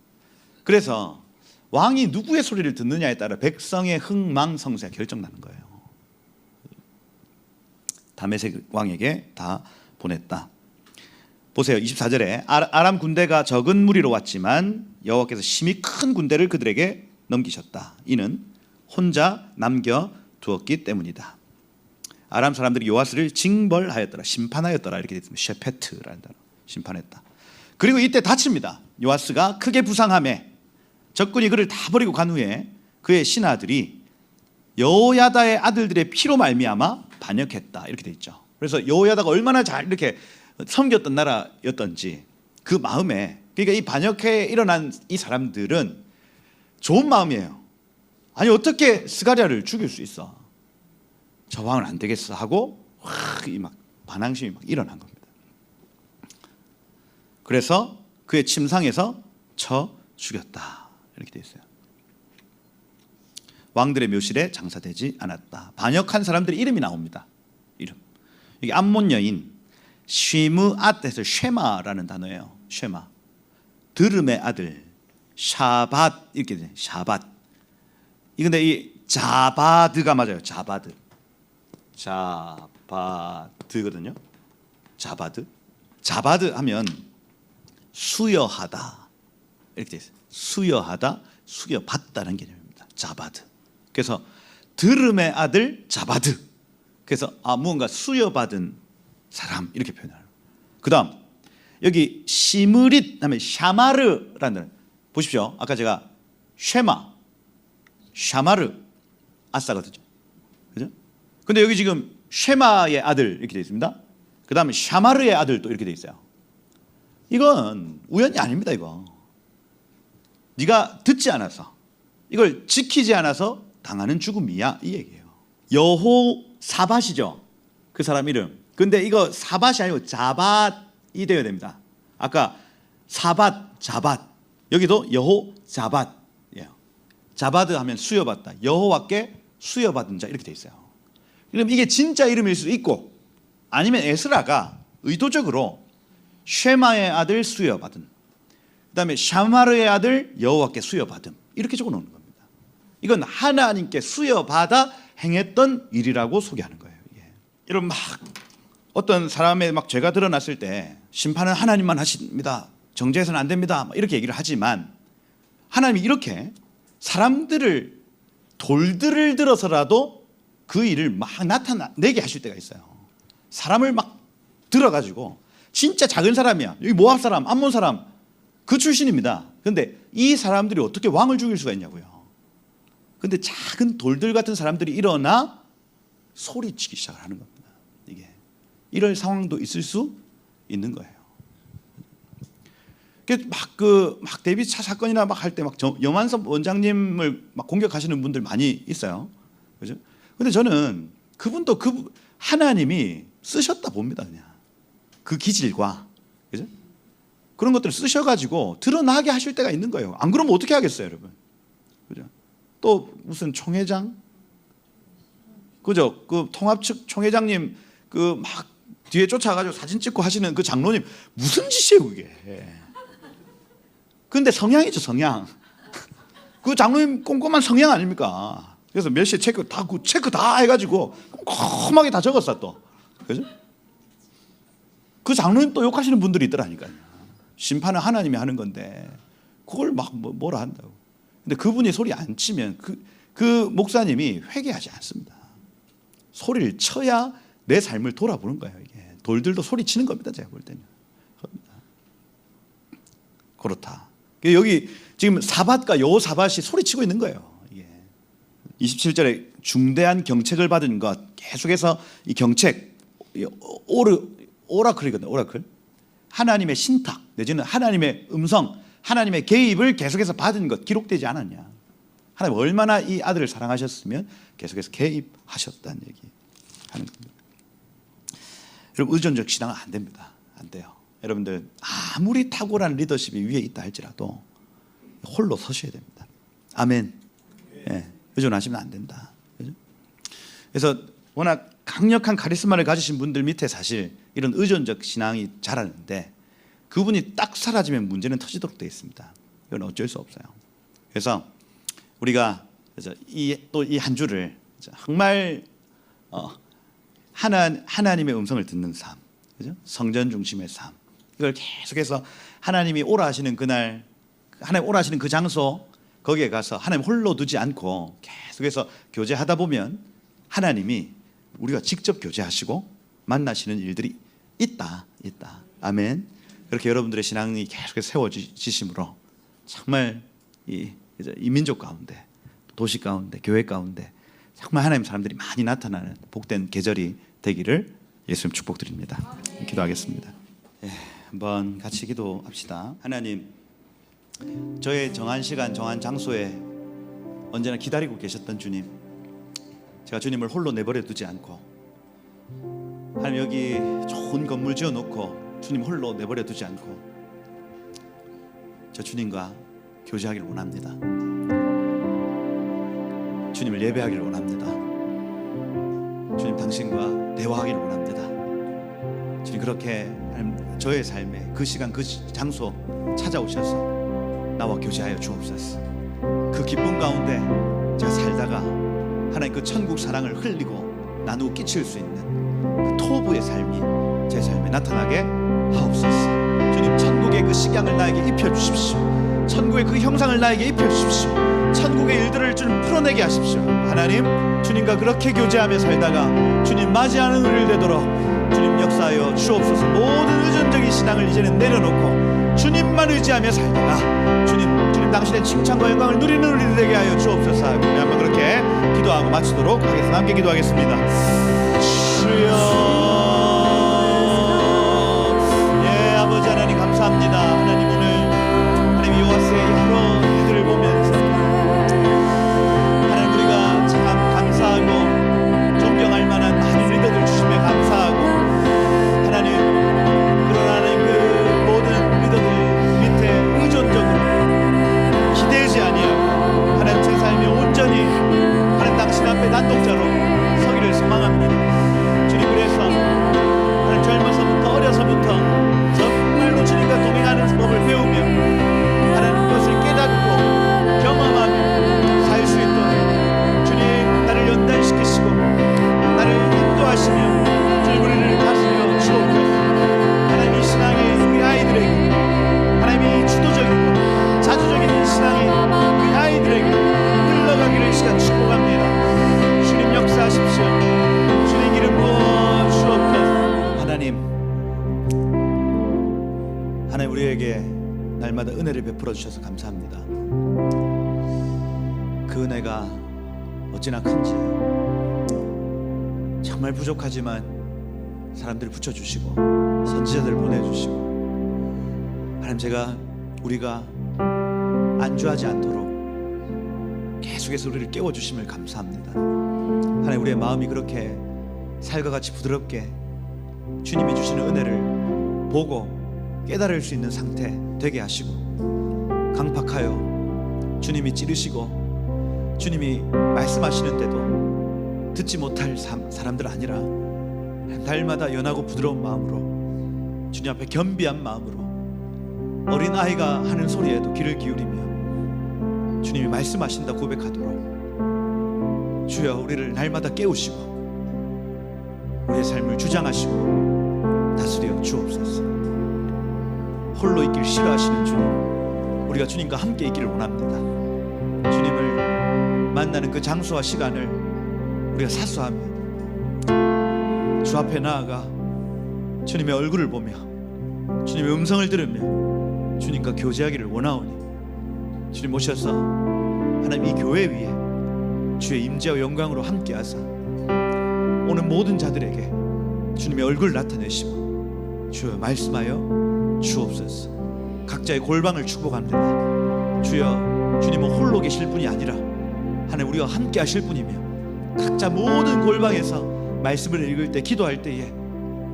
그래서 왕이 누구의 소리를 듣느냐에 따라 백성의 흥망성쇠가 결정나는 거예요. 다메섹 왕에게 다 보냈다. 보세요. 24절에 아람 군대가 적은 무리로 왔지만 여호와께서 심히 큰 군대를 그들에게 넘기셨다. 이는 혼자 남겨두었기 때문이다. 아람 사람들이 요아스를 징벌하였더라. 심판하였더라. 이렇게 되어 있습니다. 셰페트라는 단어. 심판했다. 그리고 이때 다칩니다. 요아스가 크게 부상하며 적군이 그를 다 버리고 간 후에 그의 신하들이 여호야다의 아들들의 피로 말미암아 반역했다. 이렇게 되어 있죠. 그래서 여호야다가 얼마나 잘 이렇게 섬겼던 나라였던지 그 마음에, 그러니까 이 반역에 일어난 이 사람들은 좋은 마음이에요. 아니 어떻게 스가랴를 죽일 수 있어? 저 왕은 안 되겠어 하고 막 반항심이 막 일어난 겁니다. 그래서 그의 침상에서 쳐 죽였다. 이렇게 되어 있어요. 왕들의 묘실에 장사되지 않았다. 반역한 사람들의 이름이 나옵니다. 이름. 여기 암몬 여인 쉬므앗에서 쉐마라는 단어예요. 쉐마. 드름의 아들 샤밧 이렇게 돼요. 샤밧. 이건데 이 자바드가 맞아요. 자바드. 자바드거든요. 자바드. 자바드 하면 수여하다 이렇게 돼 있어요. 수여하다, 수여받다는 개념입니다. 자바드. 그래서 드름의 아들 자바드. 그래서 무언가 수여받은 사람 이렇게 표현해요. 그 다음 여기 시므릿 하면 샤마르라는, 보십시오. 아까 제가 쉐마, 샤마르, 아싸거든요. 그죠? 근데 여기 지금 쉐마의 아들 이렇게 되어 있습니다. 그 다음에 샤마르의 아들 또 이렇게 되어 있어요. 이건 우연이 아닙니다. 이거 네가 듣지 않아서, 이걸 지키지 않아서 당하는 죽음이야 이 얘기예요. 여호사밧이죠. 그 사람 이름. 근데 이거 사밧이 아니고 자밧이 되어야 됩니다. 아까 사밧, 자밧. 여기도 여호자밧이에요. 자바드 하면 수여받다. 여호와께 수여받은 자 이렇게 돼 있어요. 그럼 이게 진짜 이름일 수도 있고, 아니면 에스라가 의도적으로 쉐마의 아들 수여받은, 그 다음에 샤마르의 아들 여호와께 수여받음 이렇게 적어놓는 겁니다. 이건 하나님께 수여받아 행했던 일이라고 소개하는 거예요. 예. 여러분 막 어떤 사람의 막 죄가 드러났을 때 심판은 하나님만 하십니다. 정죄해서는 안 됩니다. 이렇게 얘기를 하지만 하나님이 이렇게 사람들을 돌들을 들어서라도 그 일을 막 나타내게 하실 때가 있어요. 사람을 막 들어가지고 진짜 작은 사람이야. 여기 모압 사람, 암몬 사람 그 출신입니다. 그런데 이 사람들이 어떻게 왕을 죽일 수가 있냐고요. 근데 작은 돌들 같은 사람들이 일어나 소리치기 시작을 하는 겁니다. 이게 이럴 상황도 있을 수 있는 거예요. 막 데이비드 차 사건이나 막 할 때 막 염한섭 원장님을 막 공격하시는 분들 많이 있어요. 그죠? 근데 저는 그분도 하나님이 쓰셨다 봅니다. 그냥 그 기질과 그죠? 그런 것들을 쓰셔가지고 드러나게 하실 때가 있는 거예요. 안 그러면 어떻게 하겠어요, 여러분? 그죠? 또 무슨 총회장, 그죠? 그 통합 측 총회장님 그 막 뒤에 쫓아가지고 사진 찍고 하시는 그 장로님 무슨 짓이에요, 그게? 근데 성향이죠, 성향. 그 장로님 꼼꼼한 성향 아닙니까? 그래서 몇 시에 체크 다 해가지고 꼼꼼하게 다 적었어 또. 그죠? 그 장로님 또 욕하시는 분들이 있더라니까요. 심판은 하나님이 하는 건데 그걸 막 뭐라 한다고. 근데 그분이 소리 안 치면 그 목사님이 회개하지 않습니다. 소리를 쳐야 내 삶을 돌아보는 거예요. 이게 돌들도 소리 치는 겁니다. 제가 볼 때는. 그렇다. 여기 지금 사밧과 여호사밧이 소리치고 있는 거예요. 이게 27절에 중대한 경책을 받은 것, 계속해서 이 경책, 오라클이거든요. 오라클. 하나님의 신탁 내지는 하나님의 음성, 하나님의 개입을 계속해서 받은 것 기록되지 않았냐. 하나님 얼마나 이 아들을 사랑하셨으면 계속해서 개입하셨다는 얘기 하는 겁니다. 여러분, 의존적 신앙은 안 됩니다. 안 돼요. 여러분들 아무리 탁월한 리더십이 위에 있다 할지라도 홀로 서셔야 됩니다. 아멘. 예, 의존하시면 안 된다. 그죠? 그래서 워낙 강력한 카리스마를 가지신 분들 밑에 사실 이런 의존적 신앙이 자라는데 그분이 딱 사라지면 문제는 터지도록 되어 있습니다. 이건 어쩔 수 없어요. 그래서 우리가 또 이 한 주를 정말 하나님의 음성을 듣는 삶, 그죠? 성전 중심의 삶. 이걸 계속해서 하나님이 오라 하시는 그날, 하나님 오라 하시는 그 장소, 거기에 가서 하나님 홀로 두지 않고 계속해서 교제하다 보면 하나님이 우리가 직접 교제하시고 만나시는 일들이 있다. 아멘. 그렇게 여러분들의 신앙이 계속해서 세워지심으로 정말 이 민족 가운데, 도시 가운데, 교회 가운데 정말 하나님 사람들이 많이 나타나는 복된 계절이 되기를 예수님 축복드립니다. 기도하겠습니다. 한번 같이 기도합시다. 하나님, 저의 정한 시간, 정한 장소에 언제나 기다리고 계셨던 주님, 제가 주님을 홀로 내버려 두지 않고 하나님 여기 좋은 건물 지어놓고 주님 홀로 내버려 두지 않고 저 주님과 교제하기를 원합니다. 주님을 예배하기를 원합니다. 주님 당신과 대화하기를 원합니다. 주님 그렇게 저의 삶에 그 시간 그 장소 찾아오셔서 나와 교제하여 주옵소서. 그 기쁨 가운데 제가 살다가 하나님 그 천국 사랑을 흘리고 나누고 끼칠 수 있는 그 토부의 삶이 제 삶에 나타나게 하옵소서. 주님 천국의 그 식양을 나에게 입혀주십시오. 천국의 그 형상을 나에게 입혀주십시오. 천국의 일들을 주님 풀어내게 하십시오. 하나님, 주님과 그렇게 교제하며 살다가 주님 맞이하는 우리를 되도록 주님 역사하여 주옵소서. 모든 의존적인 신앙을 이제는 내려놓고 주님만 의지하며 살다가 주님 당신의 칭찬과 영광을 누리는 우리들 되게 하여 주옵소서. 우리 한번 그렇게 기도하고 마치도록 하겠습니다. 함께 기도하겠습니다. 주여, 예, 아버지 하나님 감사합니다. 하나님 오늘 하나님 요아스의 여러 일들을 보면서 하나님 우리가 참 감사하고 존경할 만한 많은 리더들 주심에 감사하고 하나님, 그러나 하나님 그 모든 리더들 밑에 의존적으로 기대지 아니하고 하나님 제 삶에 온전히 하나님 당신 앞에 단독자로 서기를 소망합니다. 주님, 그래서 하나님 우리에게 날마다 은혜를 베풀어 주셔서 감사합니다. 그 은혜가 어찌나 큰지 정말 부족하지만 사람들을 붙여주시고 선지자들을 보내주시고 하나님 제가 우리가 안주하지 않도록 계속해서 우리를 깨워주심을 감사합니다. 하나님 우리의 마음이 그렇게 살과 같이 부드럽게 주님이 주시는 은혜를 보고 깨달을 수 있는 상태 되게 하시고 강팍하여 주님이 찌르시고 주님이 말씀하시는데도 듣지 못할 사람들 아니라 날마다 연하고 부드러운 마음으로 주님 앞에 겸비한 마음으로 어린아이가 하는 소리에도 귀를 기울이며 주님이 말씀하신다 고백하도록 주여 우리를 날마다 깨우시고 우리의 삶을 주장하시고 다스려 주옵소서. 홀로 있길 싫어하시는 주님, 우리가 주님과 함께 있기를 원합니다. 주님을 만나는 그 장소와 시간을 우리가 사수하며 주 앞에 나아가 주님의 얼굴을 보며 주님의 음성을 들으며 주님과 교제하기를 원하오니 주님 오셔서 하나님 이 교회 위에 주의 임재와 영광으로 함께하사 오는 모든 자들에게 주님의 얼굴을 나타내시고 주여 말씀하여 주옵소서. 각자의 골방을 축복합니다. 주여 주님은 홀로 계실 분이 아니라 하나님 우리와 함께 하실 분이며 각자 모든 골방에서 말씀을 읽을 때 기도할 때에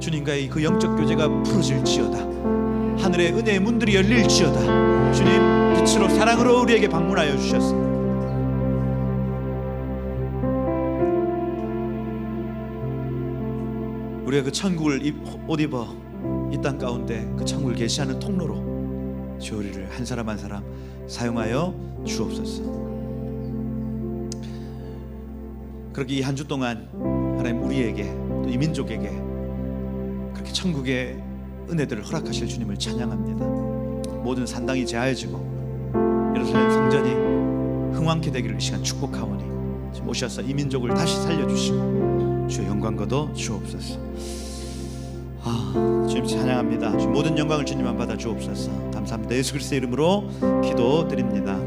주님과의 그 영적 교제가 풀어질지어다. 하늘의 은혜의 문들이 열릴지어다. 주님 빛으로 사랑으로 우리에게 방문하여 주셨습니다. 우리가 그 천국을 옷 입어 이 땅 가운데 그 천국을 계시하는 통로로 주 우리를 한 사람 한 사람 사용하여 주옵소서. 그렇게 이 한 주 동안 하나님 우리에게 또 이 민족에게 그렇게 천국의 은혜들을 허락하실 주님을 찬양합니다. 모든 산당이 제하여지고 예루살렘 성전이 흥왕케 되기를 이 시간 축복하오니 지금 오셔서 이 민족을 다시 살려주시고 주의 영광 거둬 주옵소서. 주님 찬양합니다. 주님 모든 영광을 주님만 받아 주옵소서. 감사합니다. 예수 그리스도의 이름으로 기도드립니다.